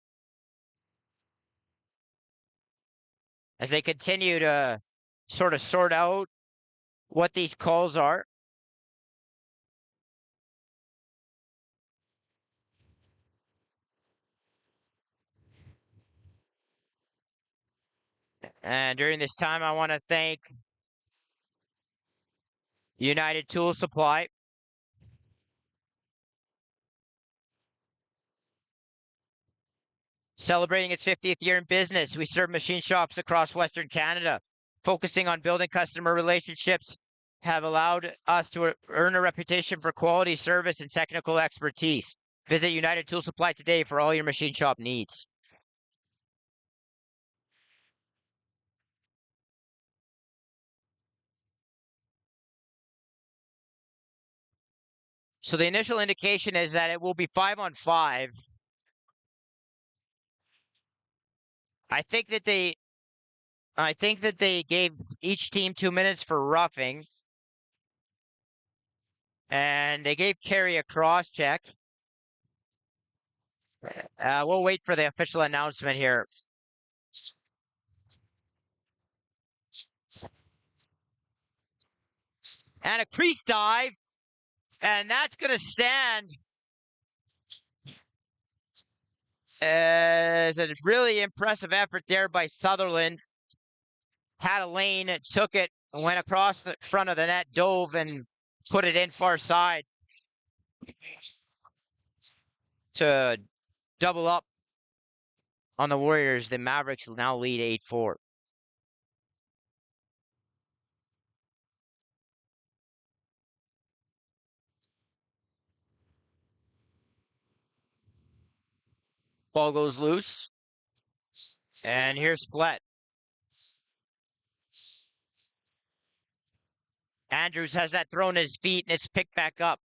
Speaker 1: As they continue to sort of sort out what these calls are. And during this time, I want to thank United Tool Supply. Celebrating its 50th year in business, we serve machine shops across Western Canada. Focusing on building customer relationships have allowed us to earn a reputation for quality service and technical expertise. Visit United Tool Supply today for all your machine shop needs. So the initial indication is that it will be 5-on-5. I think that they gave each team 2 minutes for roughing. And they gave Carey a cross check. We'll wait for the official announcement here. And a crease dive. And that's going to stand as a really impressive effort there by Sutherland. Had a lane, took it, went across the front of the net, dove, and put it in far side to double up on the Warriors. The Mavericks now lead 8-4. Ball goes loose. And here's Flett. Andrews has that thrown at his feet, and it's picked back up.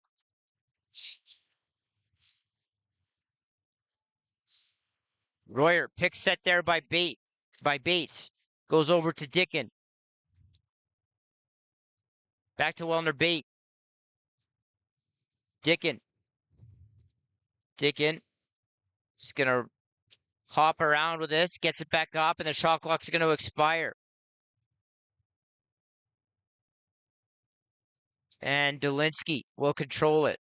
Speaker 1: Royer pick set there by Bates. Goes over to Dickin. Back to Wellner Bate. Dickin. He's going to hop around with this, gets it back up, and the shot clock's going to expire. And Dolinsky will control it.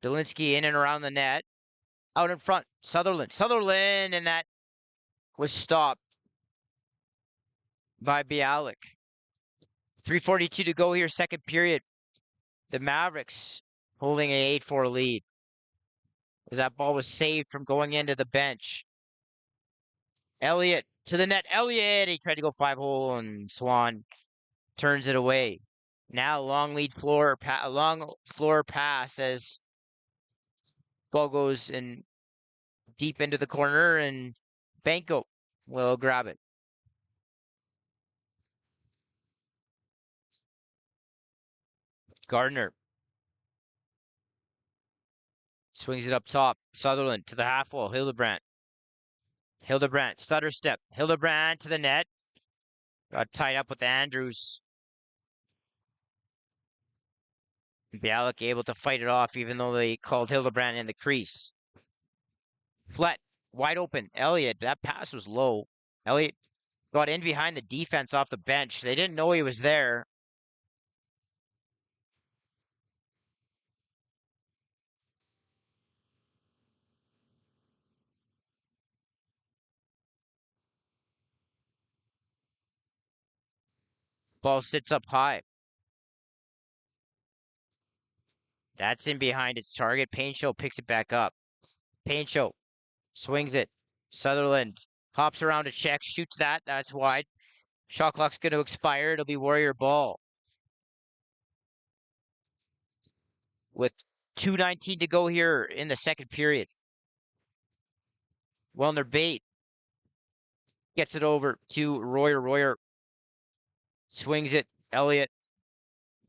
Speaker 1: Dolinsky in and around the net. Out in front, Sutherland, and that was stopped by Bialik. 3:42 to go here, second period. The Mavericks holding a 8-4 lead. As that ball was saved from going into the bench. Elliott to the net. He tried to go 5-hole, and Swan turns it away. Now long floor pass as ball goes in deep into the corner, and Banco will grab it. Gardner swings it up top. Sutherland to the half wall. Hildebrandt, stutter step. Hildebrandt to the net. Got tied up with Andrews. Bialik able to fight it off, even though they called Hildebrandt in the crease. Flett, wide open. Elliott, that pass was low. Elliott got in behind the defense off the bench. They didn't know he was there. Ball sits up high. That's in behind its target. Paincho picks it back up. Paincho swings it. Sutherland hops around to check, shoots that. That's wide. Shot clock's going to expire. It'll be Warrior ball. With 2:19 to go here in the second period. Wellner Bate gets it over to Royer. Royer swings it. Elliott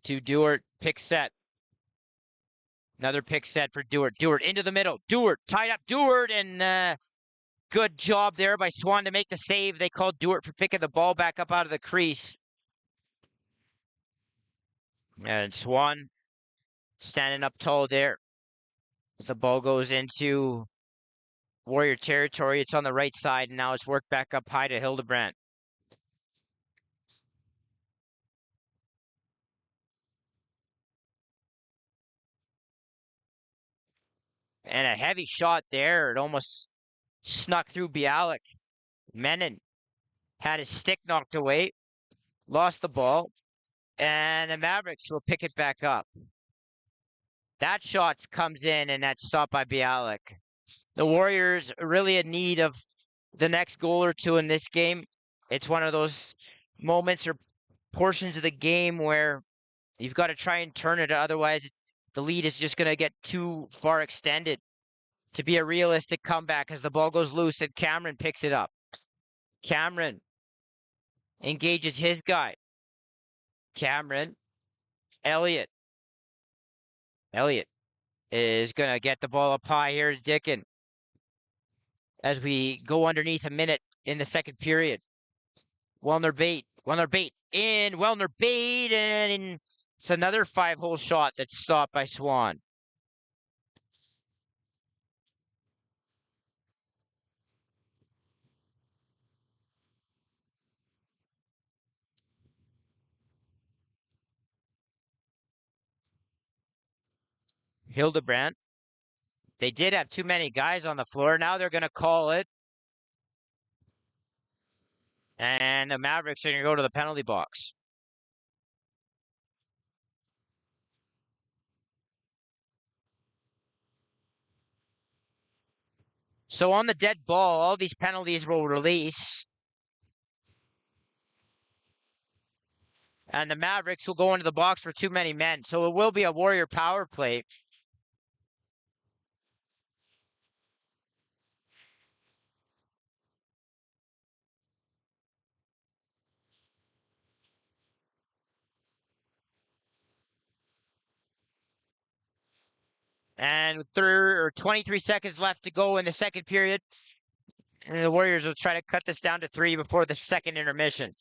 Speaker 1: to Dewart. Pick set. Another pick set for Dewart. Dewart into the middle. Dewart tied up. Dewart, and good job there by Swan to make the save. They called Dewart for picking the ball back up out of the crease. And Swan standing up tall there. As the ball goes into Warrior territory, it's on the right side, and now it's worked back up high to Hildebrandt. And a heavy shot there. It almost snuck through Bialik. Menon had his stick knocked away, lost the ball, and the Mavericks will pick it back up. That shot comes in, and that's stopped by Bialik. The Warriors are really in need of the next goal or two in this game. It's one of those moments or portions of the game where you've got to try and turn it. Otherwise, the lead is just going to get too far extended to be a realistic comeback as the ball goes loose and Cameron picks it up. Cameron engages his guy. Cameron. Elliott. Elliott is going to get the ball up high. Here's Dickin as we go underneath a minute in the second period. Wellner bait. Wellner bait. In. Wellner bait. And it's another 5-hole shot that's stopped by Swan. Hildebrandt. They did have too many guys on the floor. Now they're going to call it. And the Mavericks are going to go to the penalty box. So on the dead ball, all these penalties will release. And the Mavericks will go into the box for too many men. So it will be a Warrior power play. And with 23 seconds left to go in the second period, and the Warriors will try to cut this down to 3 before the second intermission.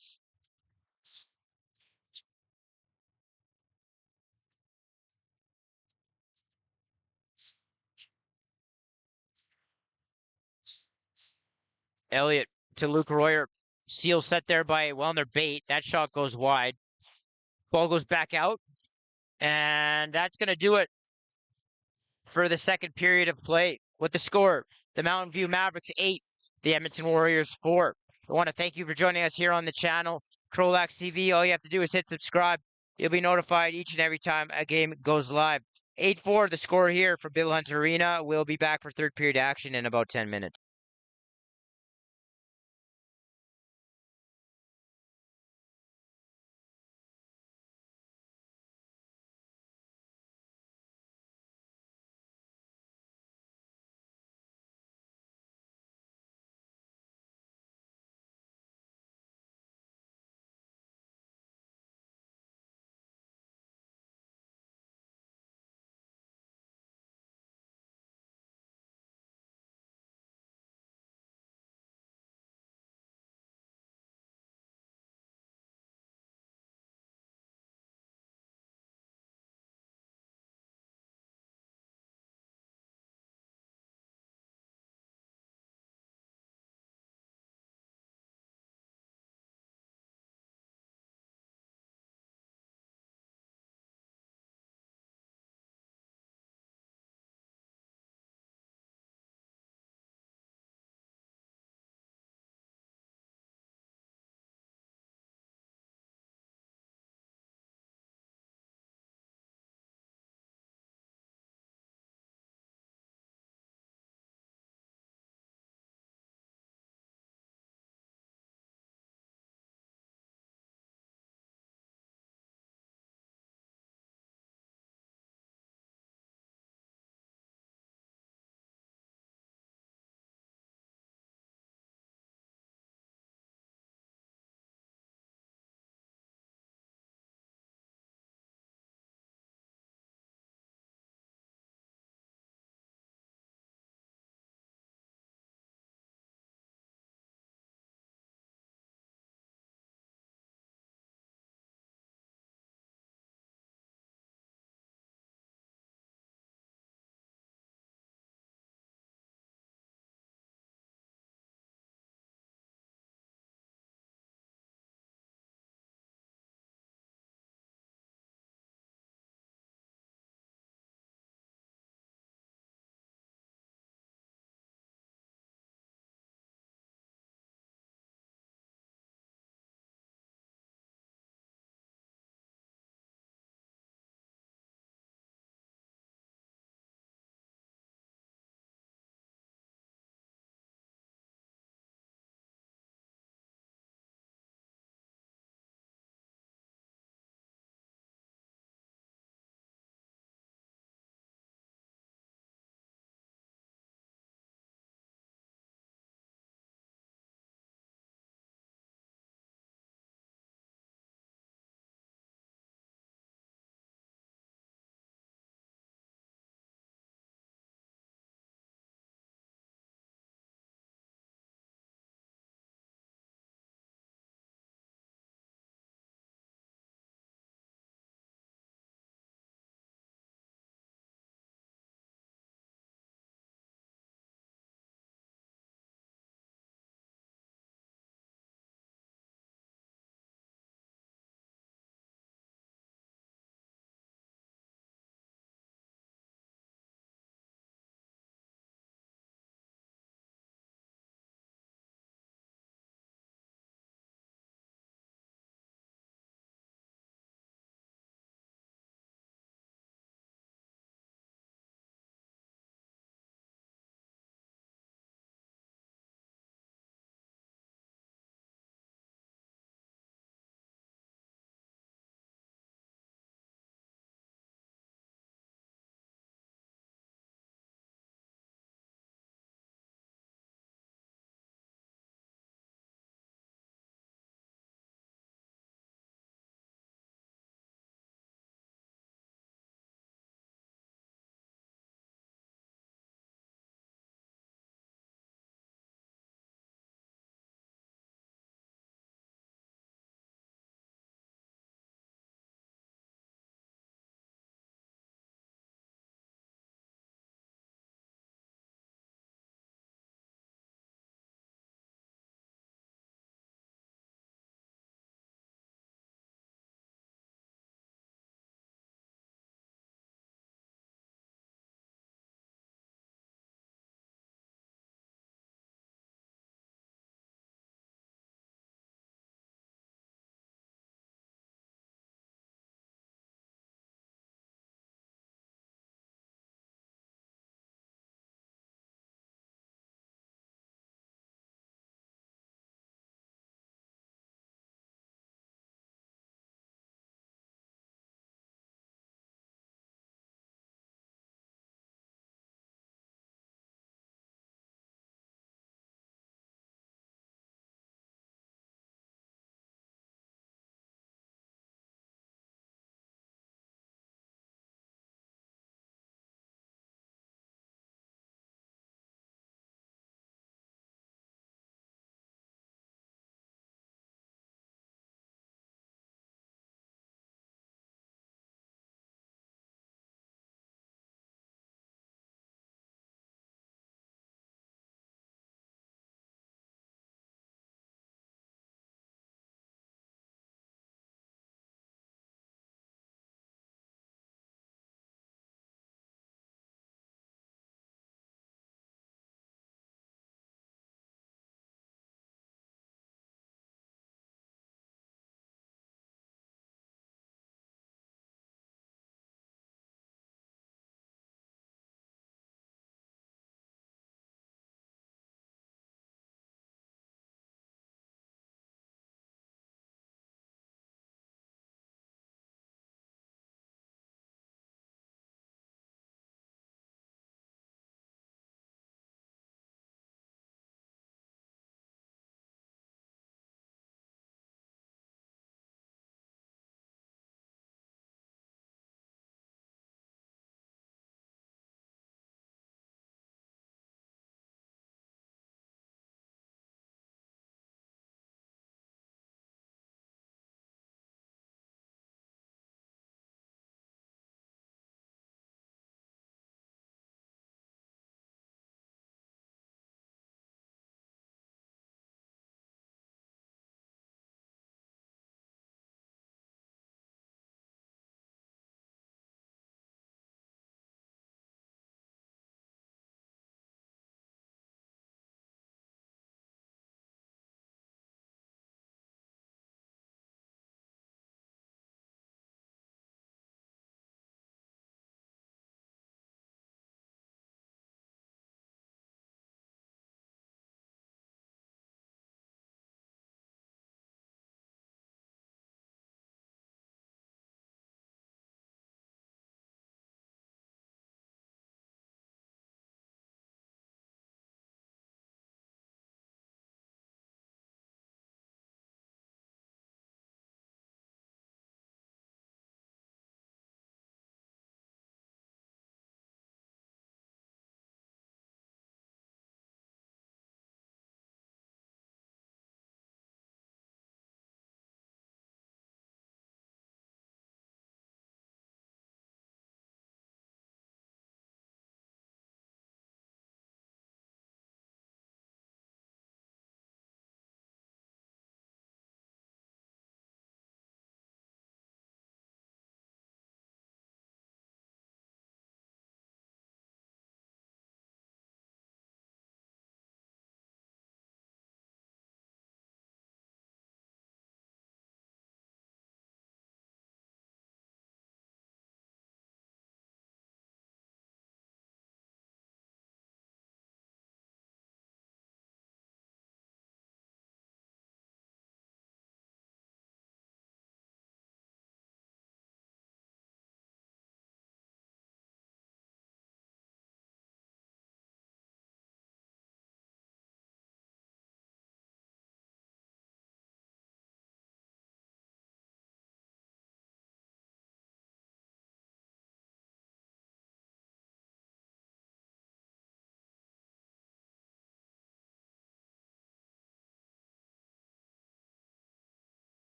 Speaker 1: Elliott to Luke Royer. Seal set there by Wellner bait. That shot goes wide. Ball goes back out. And that's going to do it for the second period of play. With the score, the Mountain View Mavericks 8, the Edmonton Warriors 4. I want to thank you for joining us here on the channel, CROW LAX TV. All you have to do is hit subscribe. You'll be notified each and every time a game goes live. 8-4, the score here for Bill Hunt Arena. We'll be back for third period action in about 10 minutes.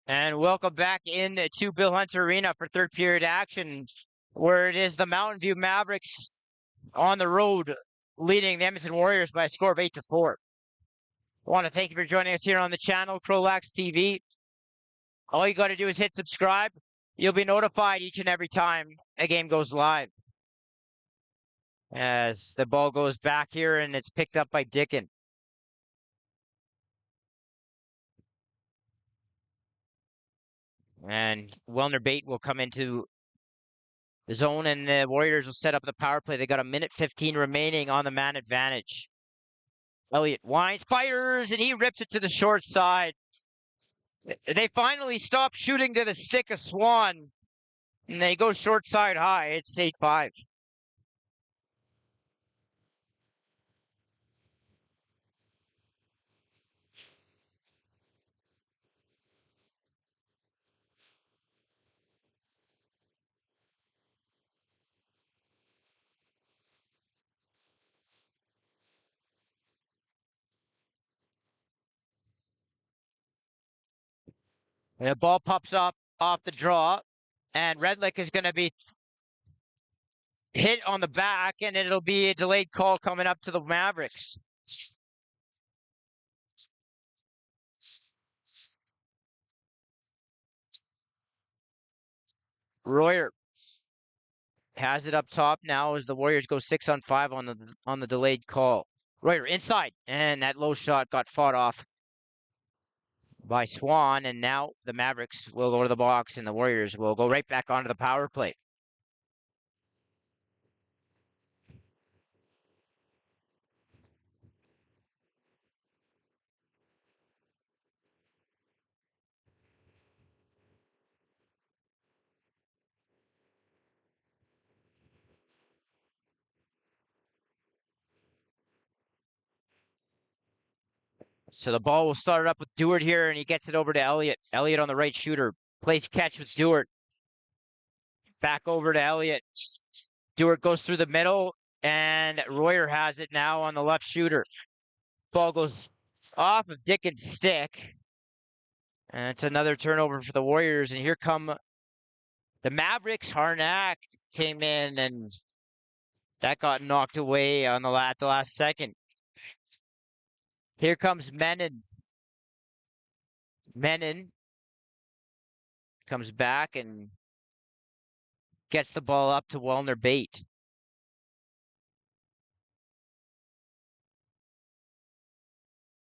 Speaker 1: And welcome back in to Bill Hunter Arena for third period action, where it is the Mountain View Mavericks on the road leading the Edmonton Warriors by a score of 8-4. I want to thank you for joining us here on the channel, CROW LAX TV. All you got to do is hit subscribe. You'll be notified each and every time a game goes live. As the ball goes back here and it's picked up by Dickin. And Wellner Bate will come into the zone, and the Warriors will set up the power play. They got 1:15 remaining on the man advantage. Elliott winds, fires, and he rips it to the short side. They finally stop shooting to the stick of Swan, and they go short side high. It's 8-5. And the ball pops up off the draw, and Redlick is going to be hit on the back, and it'll be a delayed call coming up to the Mavericks. Royer has it up top now as the Warriors go 6-on-5 on the delayed call. Royer inside, and that low shot got fought off by Swan, and now the Mavericks will go to the box, and the Warriors will go right back onto the power play. So the ball will start up with Dewart here, and he gets it over to Elliott. Elliott on the right shooter. Plays catch with Dewart. Back over to Elliott. Dewart goes through the middle, and Royer has it now on the left shooter. Ball goes off of Dickin's stick. And it's another turnover for the Warriors. And here come the Mavericks. Harnack came in, and that got knocked away on at the last second. Here comes Menon. Menon comes back and gets the ball up to Wellner Bate.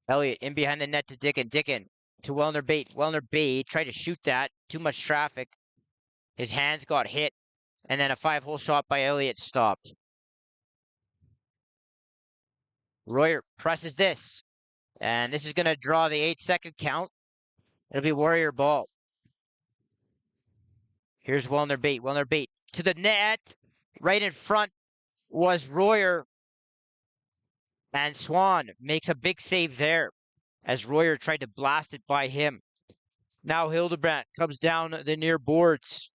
Speaker 1: Elliott in behind the net to Dickin. Dickin to Wellner Bate. Wellner Bate tried to shoot that. Too much traffic. His hands got hit. And then a 5-hole shot by Elliott stopped. Royer presses this. And this is going to draw the 8-second count. It'll be Warrior ball. Here's Wellner Bate. Wellner Bate to the net. Right in front was Royer. And Swan makes a big save there as Royer tried to blast it by him. Now Hildebrandt comes down the near boards.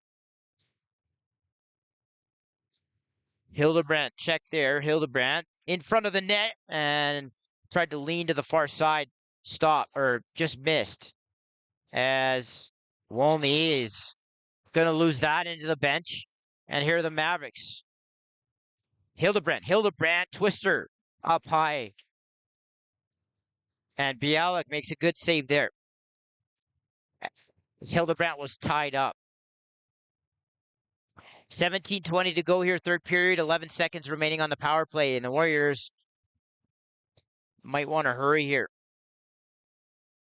Speaker 1: Hildebrandt, check there. Hildebrandt in front of the net and tried to lean to the far side. Stop, or just missed. As Wolney is going to lose that into the bench. And here are the Mavericks. Hildebrandt, twister up high. And Bialik makes a good save there. As Hildebrandt was tied up. 17:20 to go here, third period. 11 seconds remaining on the power play. And the Warriors might want to hurry here.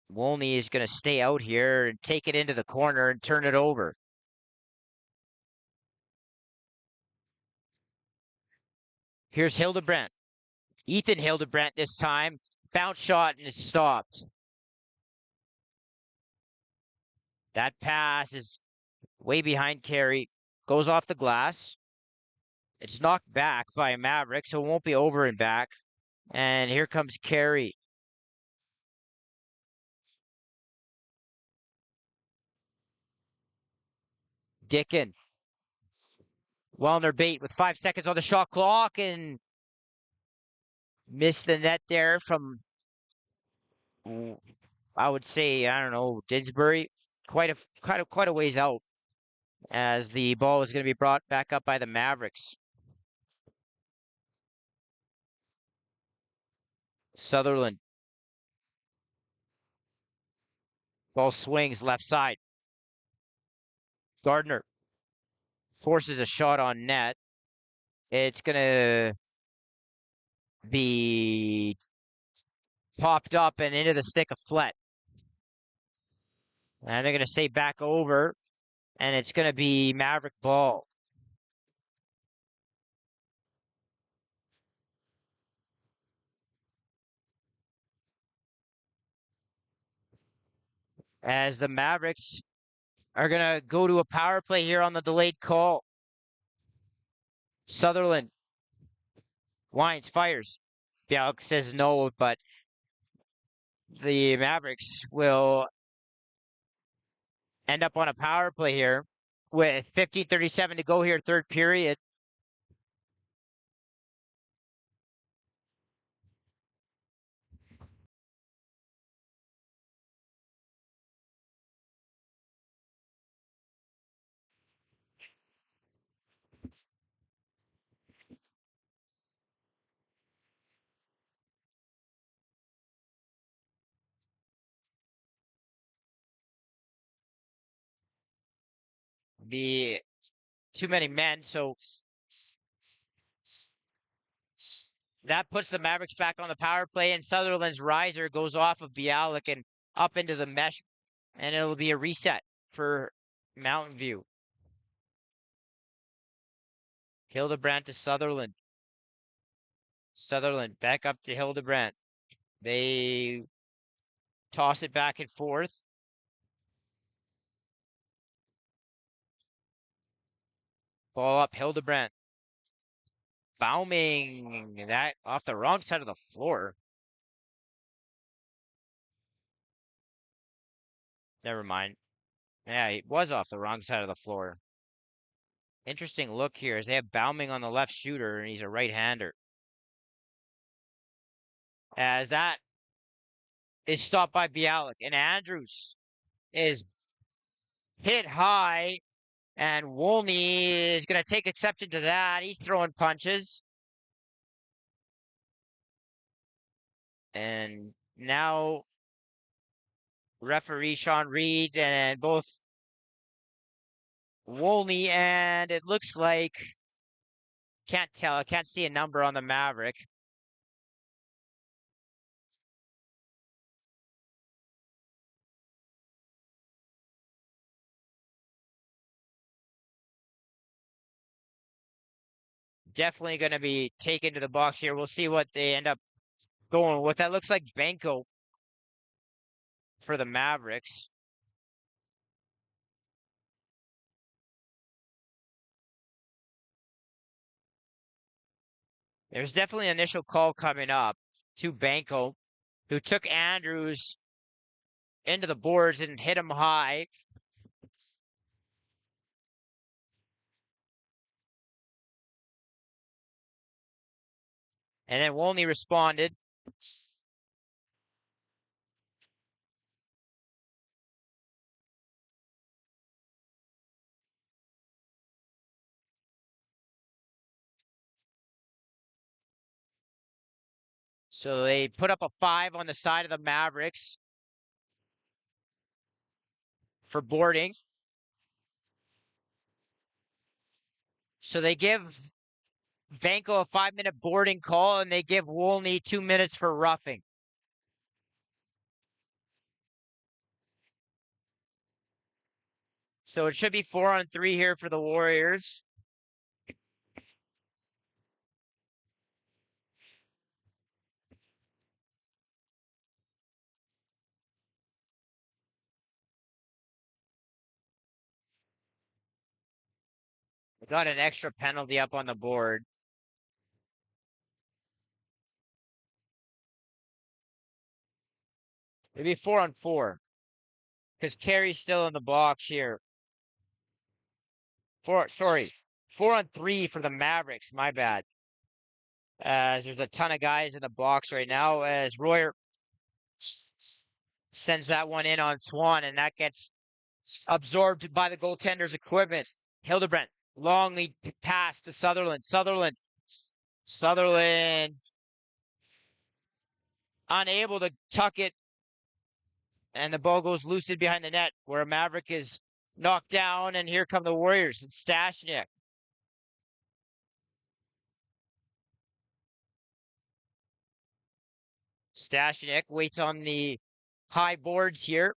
Speaker 1: Wolney is going to stay out here and take it into the corner and turn it over. Here's Hildebrandt. Ethan Hildebrandt this time. Bounce shot and it's stopped. That pass is way behind Carey. Goes off the glass. It's knocked back by a Maverick, so it won't be over and back. And here comes Carey. Dickin. Wellner Bate with 5 seconds on the shot clock and missed the net there from, I would say, I don't know, Didsbury. quite a ways out as the ball is going to be brought back up by the Mavericks. Sutherland. Ball swings left side. Gardner forces a shot on net. It's going to be popped up and into the stick of Flett. And they're going to say back over, and it's going to be Maverick ball. As the Mavericks are going to go to a power play here on the delayed call. Sutherland winds, fires. Bialik says no, but the Mavericks will end up on a power play here with 15:37 to go here, third period. Be too many men, so that puts the Mavericks back on the power play, and Sutherland's riser goes off of Bialik and up into the mesh, and it'll be a reset for Mountain View. Hildebrandt to Sutherland. Sutherland back up to Hildebrandt. They toss it back and forth. Ball up, Hildebrandt. Bauming that off the wrong side of the floor. Never mind. Yeah, it was off the wrong side of the floor. Interesting look here as they have Bauming on the left shooter, and he's a right-hander. As that is stopped by Bialik, and Andrews is hit high, and Wolney is going to take exception to that. He's throwing punches. And now referee Sean Reed and both Wolney, and it looks like, can't tell, I can't see a number on the Maverick. Definitely going to be taken to the box here. We'll see what they end up going with. That looks like Benko for the Mavericks. There's definitely an initial call coming up to Benko, who took Andrews into the boards and hit him high. And then Wolney responded. So they put up a 5 on the side of the Mavericks for boarding. So they give Benko a 5-minute boarding call, and they give Wolney 2 minutes for roughing. So it should be 4-on-3 here for the Warriors. We got an extra penalty up on the board. Maybe 4-on-4. Because Carey's still in the box here. 4-on-3 for the Mavericks. My bad. As there's a ton of guys in the box right now, as Royer sends that one in on Swan, and that gets Absorbed by the goaltender's equipment. Hildebrandt, long lead pass to Sutherland. Sutherland unable to tuck it, and the ball goes loose in behind the net where a Maverick is knocked down, and here come the Warriors. It's Stashnik. Stashnik waits on the high boards here,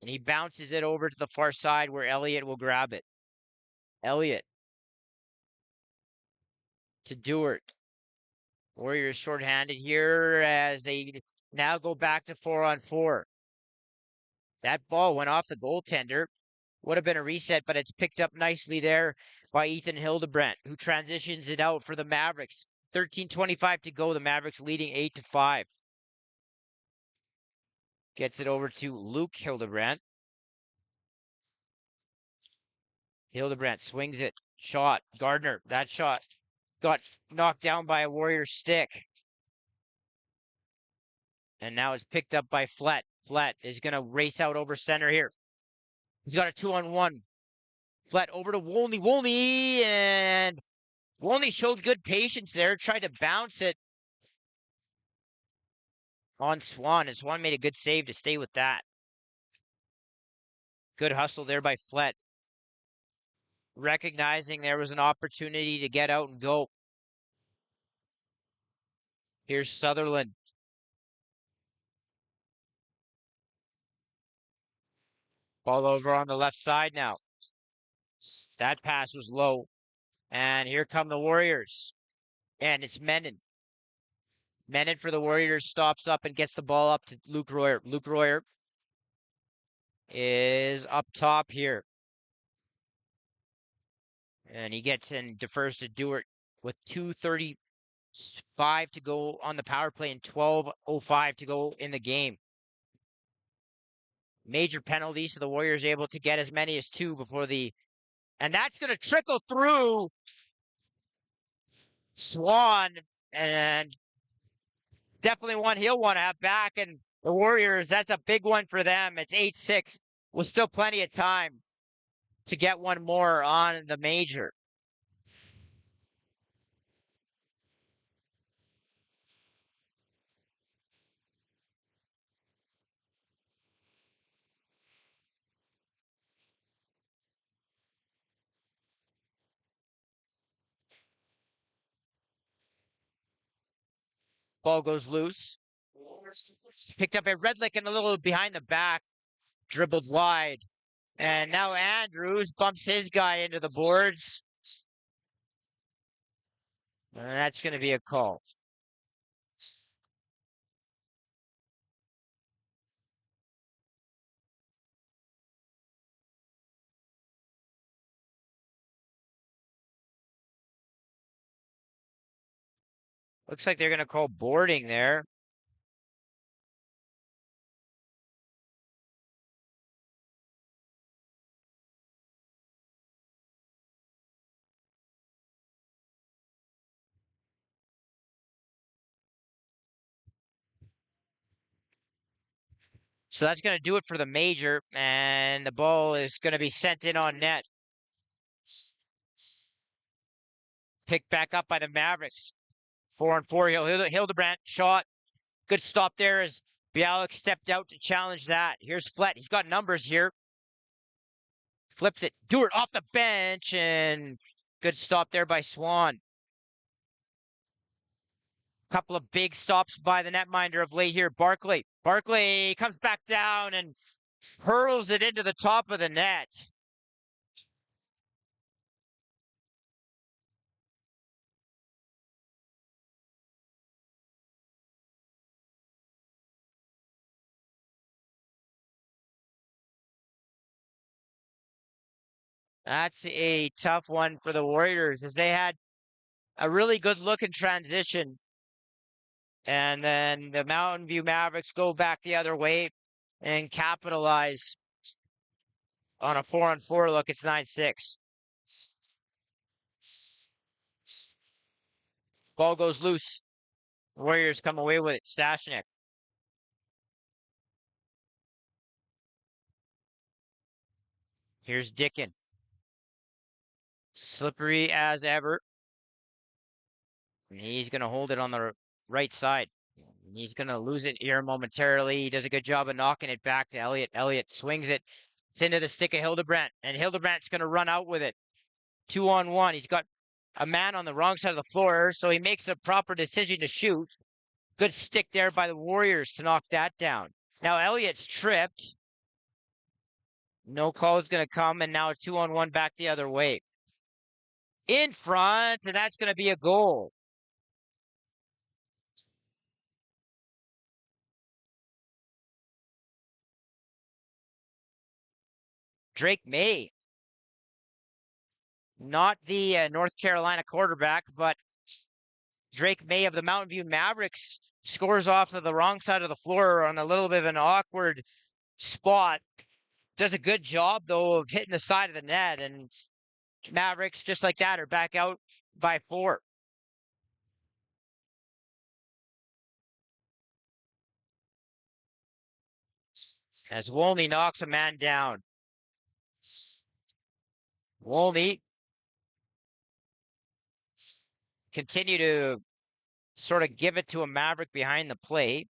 Speaker 1: and he bounces it over to the far side where Elliott will grab it. Elliott to Dewart. Warriors shorthanded here as they now go back to 4-on-4. That ball went off the goaltender. Would have been a reset, but it's picked up nicely there by Ethan Hildebrandt, who transitions it out for the Mavericks. 13:25 to go. The Mavericks leading 8-5. Gets it over to Luke Hildebrandt. Hildebrandt swings it. Shot. Gardner. That shot got knocked down by a Warrior stick. And now it's picked up by Flett. Flett is going to race out over center here. He's got a 2-on-1. Flett over to Wolney. Wolney, and Wolney showed good patience there. Tried to bounce it on Swan, and Swan made a good save to stay with that. Good hustle there by Flett. Recognizing there was an opportunity to get out and go. Here's Sutherland. Ball over on the left side now. That pass was low. And here come the Warriors. And it's Menon. Menon for the Warriors stops up and gets the ball up to Luke Royer. Luke Royer is up top here. And he gets and defers to Dewart with 2:35 to go on the power play and 12:05 to go in the game. Major penalties, so the Warriors able to get as many as 2 before the... And that's going to trickle through Swan, and definitely one he'll want to have back. And the Warriors, that's a big one for them. It's 8-6 with still plenty of time to get one more on the major. Ball goes loose. Picked up a Redlick and a little behind the back. Dribbles wide. And now Andrews bumps his guy into the boards. And that's going to be a call. Looks like they're going to call boarding there. So that's going to do it for the major, and the ball is going to be sent in on net. Picked back up by the Mavericks. 4-on-4. Hildebrandt shot. Good stop there as Bialik stepped out to challenge that. Here's Flett. He's got numbers here. Flips it. Dewart off the bench, and good stop there by Swan. Couple of big stops by the netminder of late here. Barkley comes back down and hurls it into the top of the net. That's a tough one for the Warriors as they had a really good look in transition. And then the Mountain View Mavericks go back the other way and capitalize on a 4-on-4 look. It's 9-6. Ball goes loose. Warriors come away with it. Stashnik. Here's Dickin. Slippery as ever. And he's going to hold it on the right side. And he's going to lose it here momentarily. He does a good job of knocking it back to Elliott. Elliott swings it. It's into the stick of Hildebrandt. And Hildebrandt's going to run out with it. 2-on-1. He's got a man on the wrong side of the floor, so he makes a proper decision to shoot. Good stick there by the Warriors to knock that down. Now Elliott's tripped. No call is going to come, and now a 2-on-1 back the other way. In front, and that's going to be a goal. Drake May. Not the North Carolina quarterback, but Drake May of the Mountain View Mavericks scores off of the wrong side of the floor on a little bit of an awkward spot. Does a good job, though, of hitting the side of the net, and Mavericks, just like that, are back out by 4. As Wolney knocks a man down. Wolney continue to sort of give it to a Maverick behind the plate.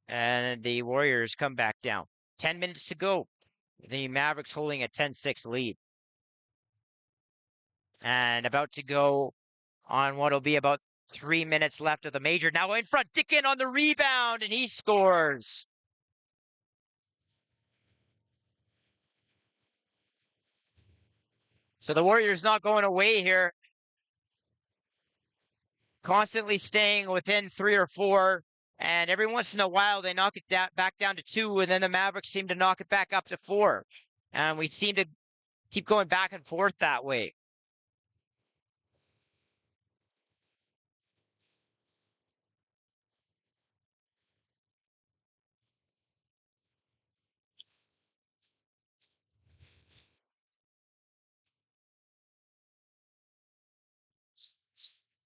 Speaker 1: And the Warriors come back down. 10 minutes to go. The Mavericks holding a 10-6 lead. And about to go on what will be about 3 minutes left of the major. Now in front, Dickin on the rebound, and he scores. So the Warriors not going away here. Constantly staying within 3 or 4. And every once in a while, they knock it back down to 2, and then the Mavericks seem to knock it back up to 4. And we seem to keep going back and forth that way.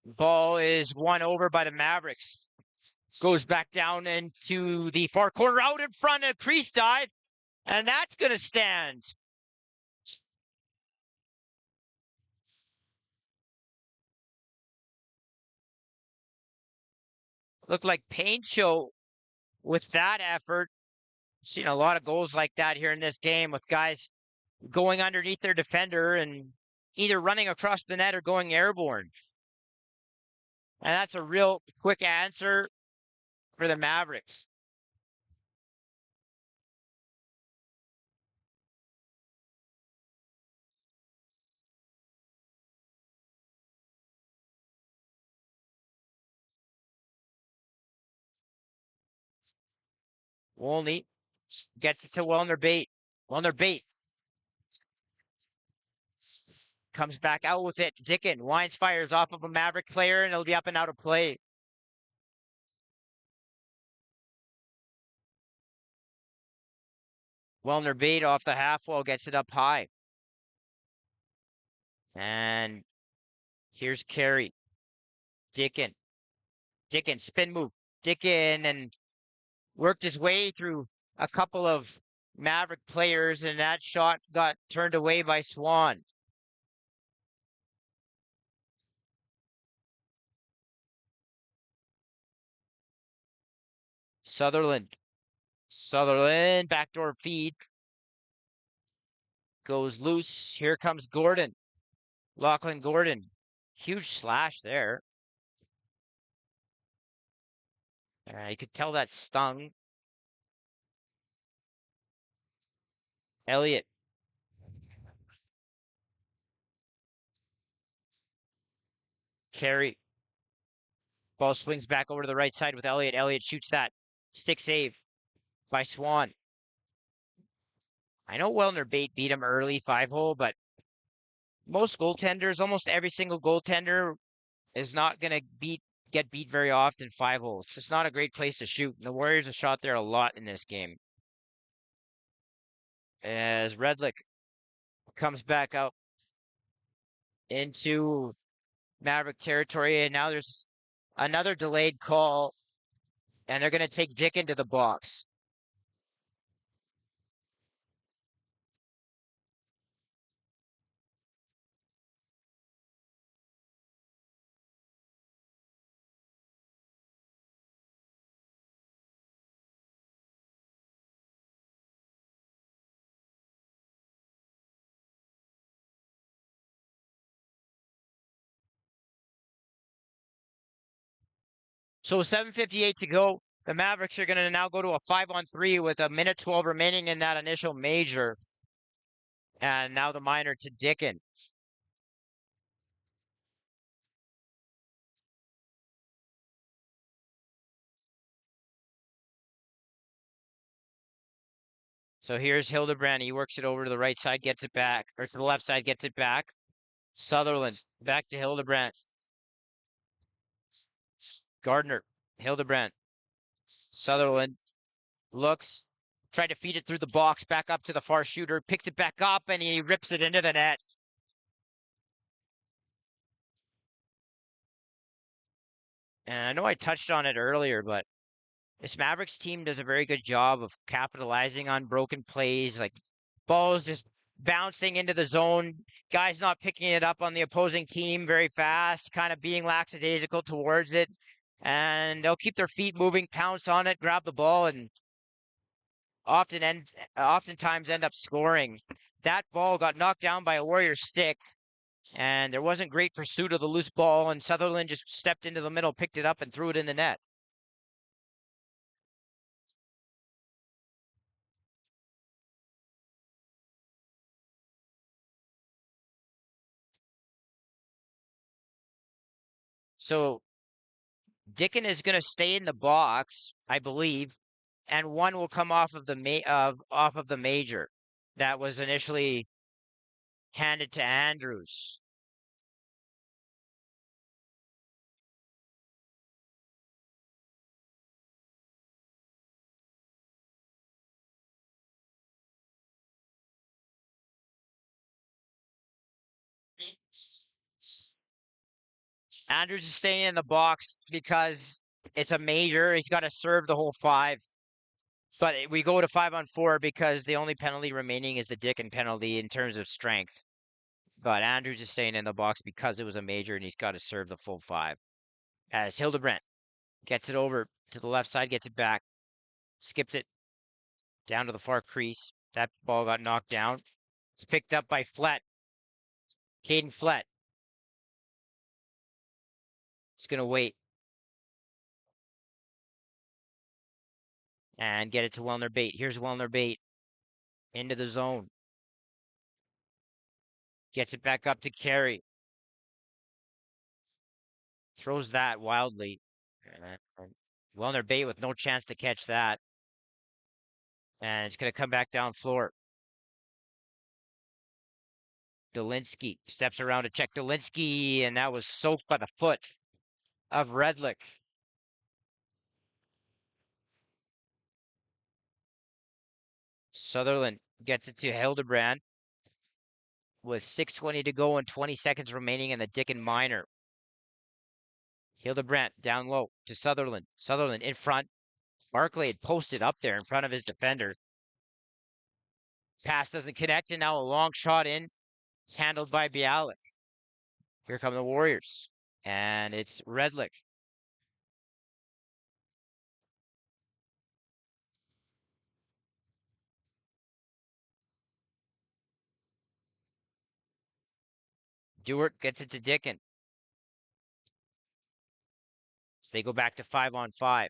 Speaker 1: Ball is won over by the Mavericks. Goes back down into the far corner, out in front, a crease dive, and that's going to stand. Looked like paint show with that effort. Seen a lot of goals like that here in this game with guys going underneath their defender and either running across the net or going airborne. And that's a real quick answer for the Mavericks. Wolney gets it to Wellner Bate. Wellner Bate comes back out with it. Dickin winds, fires off of a Maverick player, and it'll be up and out of play. Wellner Bate off the half wall gets it up high. And here's Carey. Dickin. Dickin, spin move. Dickin, and worked his way through a couple of Maverick players, and that shot got turned away by Swan. Sutherland. Sutherland, backdoor feed. Goes loose. Here comes Gordon. Lachlan Gordon. Huge slash there. You could tell that stung. Elliott. Carey. Ball swings back over to the right side with Elliott. Elliott shoots that. Stick save by Swan. I know Wellner Bate beat him early 5-hole, but most goaltenders, almost every single goaltender is not going to get beat very often 5-hole. It's just not a great place to shoot. The Warriors have shot there a lot in this game. As Redlick comes back out into Maverick territory, and now there's another delayed call, and they're going to take Dick into the box. So 7:58 to go. The Mavericks are going to now go to a 5-on-3 with a minute 12 remaining in that initial major. And now the minor to Dickin. So here's Hildebrand. He works it over to the right side, gets it back, or to the left side, gets it back. Sutherland back to Hildebrand. Gardner, Hildebrand, Sutherland looks, tried to feed it through the box, back up to the far shooter, picks it back up, and he rips it into the net. And I know I touched on it earlier, but this Mavericks team does a very good job of capitalizing on broken plays, like balls just bouncing into the zone, guys not picking it up on the opposing team very fast, kind of being lackadaisical towards it. And they'll keep their feet moving, pounce on it, grab the ball, and oftentimes end up scoring. That ball got knocked down by a Warrior stick, and there wasn't great pursuit of the loose ball, and Sutherland just stepped into the middle, picked it up, and threw it in the net. So Dickin is going to stay in the box, I believe, and one will come off of the major that was initially handed to Andrews. Andrews is staying in the box because it's a major. He's got to serve the whole 5. But we go to 5-on-4 because the only penalty remaining is the Dickin penalty in terms of strength. But Andrews is staying in the box because it was a major and he's got to serve the full 5. As Hildebrandt gets it over to the left side, gets it back, skips it down to the far crease. That ball got knocked down. It's picked up by Flett. Caden Flett. He's going to wait. And get it to Wellner Bate. Here's Wellner Bate into the zone. Gets it back up to Carey. Throws that wildly. Wellner Bate with no chance to catch that. And it's going to come back down floor. Dolinsky steps around to check Dolinsky, and that was soaked by the foot of Redlick. Sutherland gets it to Hildebrand with 6:20 to go and 20 seconds remaining in the Dickin minor. Hildebrand down low to Sutherland. Sutherland in front. Barclay had posted up there in front of his defender. Pass doesn't connect, and now a long shot in, handled by Bialik. Here come the Warriors, and it's Redlick. Dewart gets it to Dickin. So they go back to 5-on-5.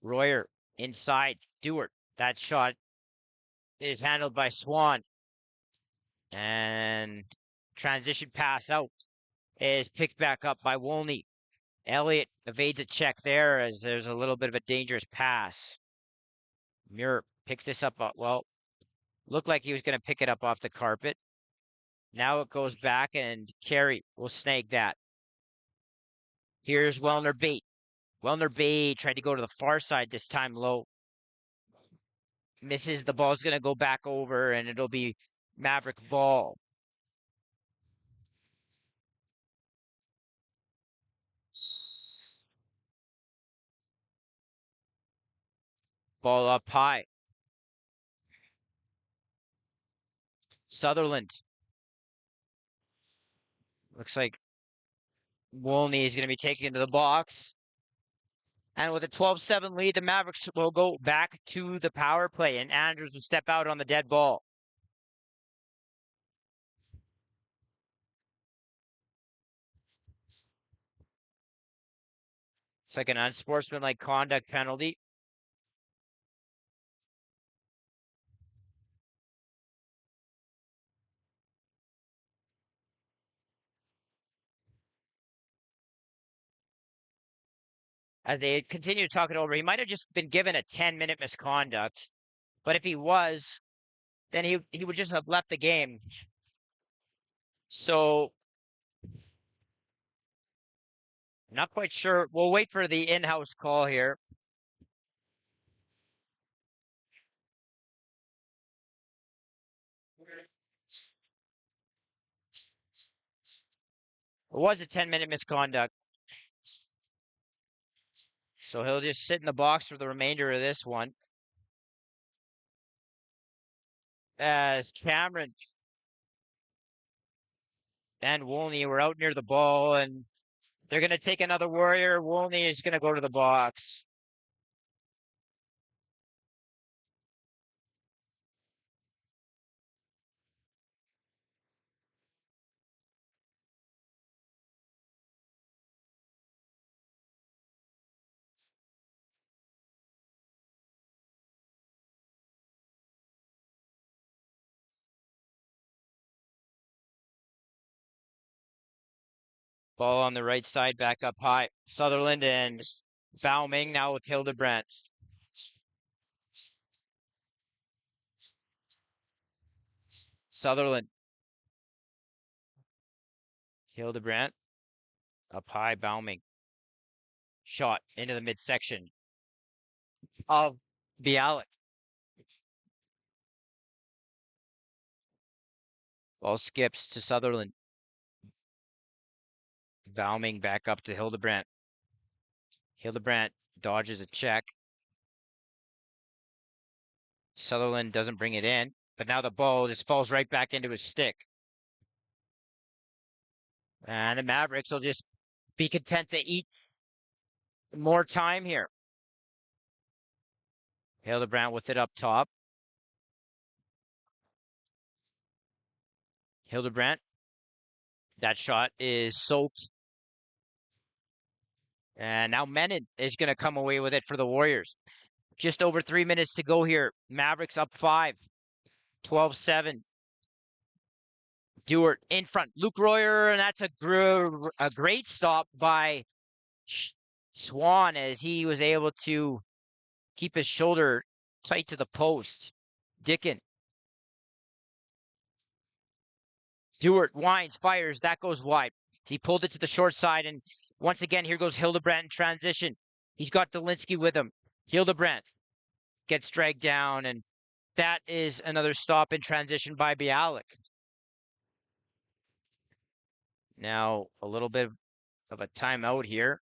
Speaker 1: Royer inside. Dewart. That shot is handled by Swan. And transition pass out is picked back up by Wolney. Elliott evades a check there as there's a little bit of a dangerous pass. Muir picks this up. Well, looked like he was going to pick it up off the carpet. Now it goes back, and Carey will snag that. Here's Wellner Bate. Wellner Bate tried to go to the far side this time low. Misses. The ball's going to go back over, and it'll be Maverick ball. Ball up high. Sutherland. Looks like Wolney is going to be taken into the box. And with a 12-7 lead, the Mavericks will go back to the power play, and Andrews will step out on the dead ball. It's like an unsportsmanlike conduct penalty. As they continue talking over, he might have just been given a 10-minute misconduct. But if he was, then he would just have left the game. So not quite sure. We'll wait for the in-house call here. It was a 10-minute misconduct. So he'll just sit in the box for the remainder of this one. As Cameron and Wolney were out near the ball, and they're going to take another Warrior. Wolney is going to go to the box. Ball on the right side, back up high. Sutherland and Bauming now with Hildebrandt. Sutherland. Hildebrandt. Up high, Bauming. Shot into the midsection of Bialik. Ball skips to Sutherland. Bauming back up to Hildebrandt. Hildebrandt dodges a check. Sutherland doesn't bring it in, but now the ball just falls right back into his stick. And the Mavericks will just be content to eat more time here. Hildebrandt with it up top. Hildebrandt. That shot is soaked. And now Menon is going to come away with it for the Warriors. Just over 3 minutes to go here. Mavericks up 5. 12-7. Dewart in front. Luke Royer, and that's a great stop by Swan as he was able to keep his shoulder tight to the post. Dickin. Dewart winds, fires. That goes wide. He pulled it to the short side, and once again, here goes Hildebrandt in transition. He's got Delinsky with him. Hildebrandt gets dragged down, and that is another stop in transition by Bialik. Now, a little bit of a timeout here.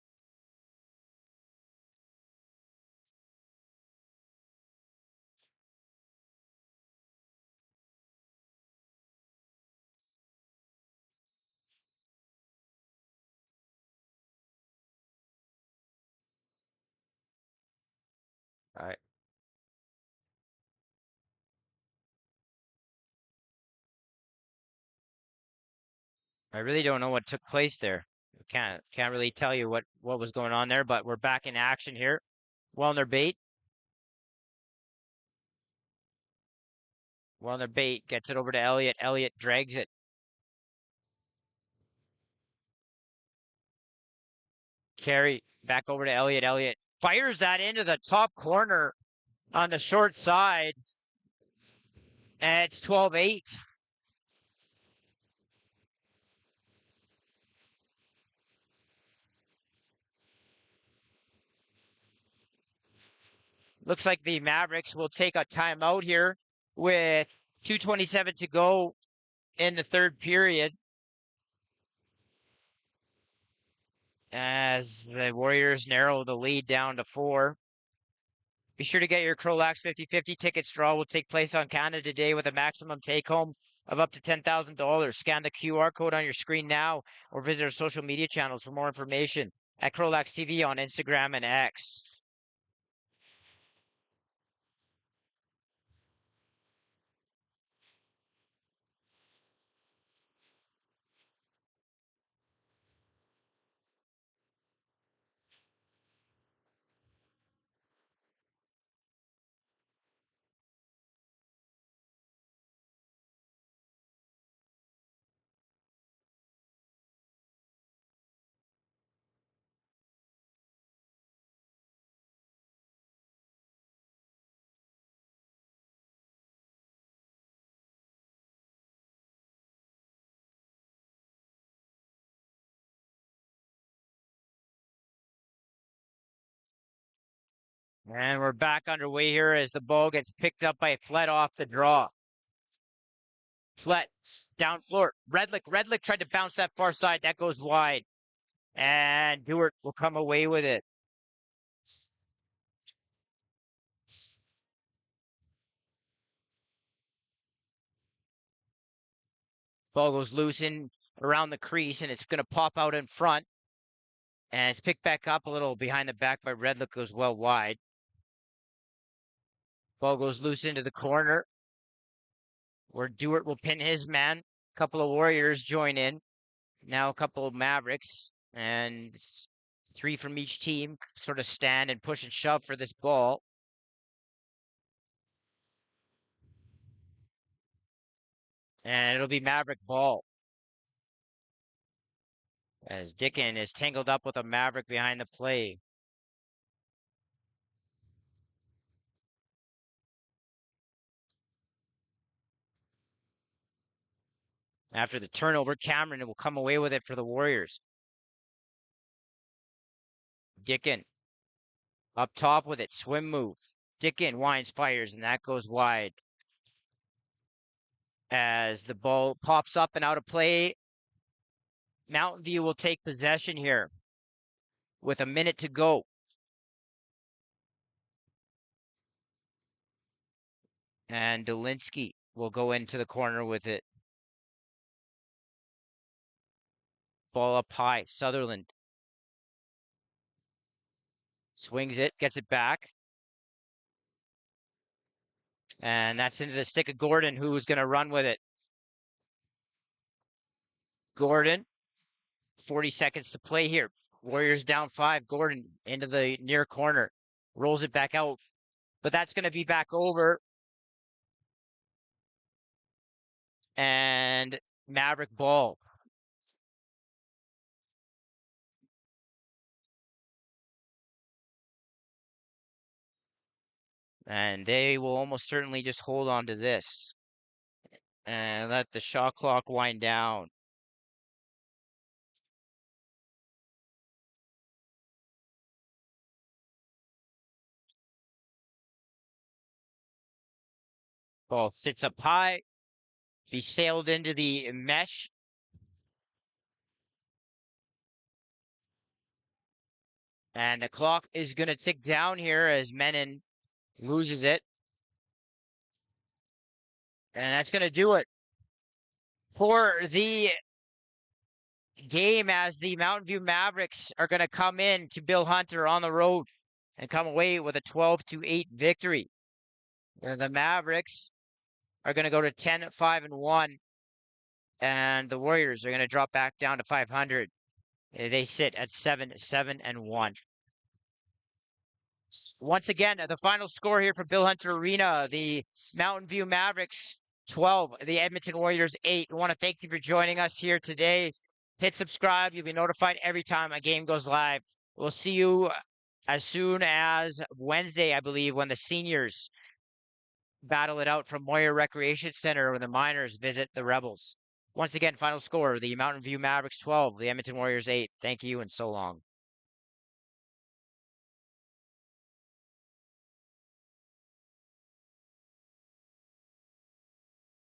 Speaker 1: All right. I really don't know what took place there. Can't really tell you what was going on there, but we're back in action here. Wellner bait. Wellner bait gets it over to Elliott. Elliott drags it. Carry back over to Elliott. Elliott fires that into the top corner on the short side. And it's 12-8. Looks like the Mavericks will take a timeout here with 2:27 to go in the third period. As the Warriors narrow the lead down to 4. Be sure to get your CROW LAX 50/50 tickets. Draw will take place on Canada Day with a maximum take-home of up to $10,000. Scan the QR code on your screen now or visit our social media channels for more information at CROW LAX TV on Instagram and X. And we're back underway here as the ball gets picked up by Flett off the draw. Flett down floor. Redlick tried to bounce that far side. That goes wide. And Dewart will come away with it. Ball goes loose in around the crease, and it's going to pop out in front. And it's picked back up a little behind the back by Redlick, goes well wide. Ball goes loose into the corner, where Dewart will pin his man. A couple of Warriors join in. Now a couple of Mavericks, and 3 from each team sort of stand and push and shove for this ball. And it'll be Maverick ball. As Dickin is tangled up with a Maverick behind the play. After the turnover, Cameron will come away with it for the Warriors. Dickin up top with it, swim move. Dickin winds, fires, and that goes wide. As the ball pops up and out of play, Mountain View will take possession here with a minute to go. And Dolinsky will go into the corner with it. Ball up high, Sutherland. Swings it, gets it back. And that's into the stick of Gordon, who's going to run with it. Gordon, 40 seconds to play here. Warriors down 5. Gordon into the near corner. Rolls it back out. But that's going to be back over. And Maverick ball. And they will almost certainly just hold on to this. And let the shot clock wind down. Ball sits up high. Be sailed into the mesh. And the clock is going to tick down here as Menon loses it. And that's going to do it for the game, as the Mountain View Mavericks are going to come in to Bill Hunter on the road and come away with a 12-8 victory. And the Mavericks are going to go to 10-5-1, and the Warriors are going to drop back down to 500. They sit at 7-7-1. Once again, the final score here from Bill Hunter Arena, the Mountain View Mavericks 12, the Edmonton Warriors 8. I want to thank you for joining us here today. Hit subscribe. You'll be notified every time a game goes live. We'll see you as soon as Wednesday, I believe, when the seniors battle it out from Moyer Recreation Center when the minors visit the Rebels. Once again, final score, the Mountain View Mavericks 12, the Edmonton Warriors 8. Thank you and so long.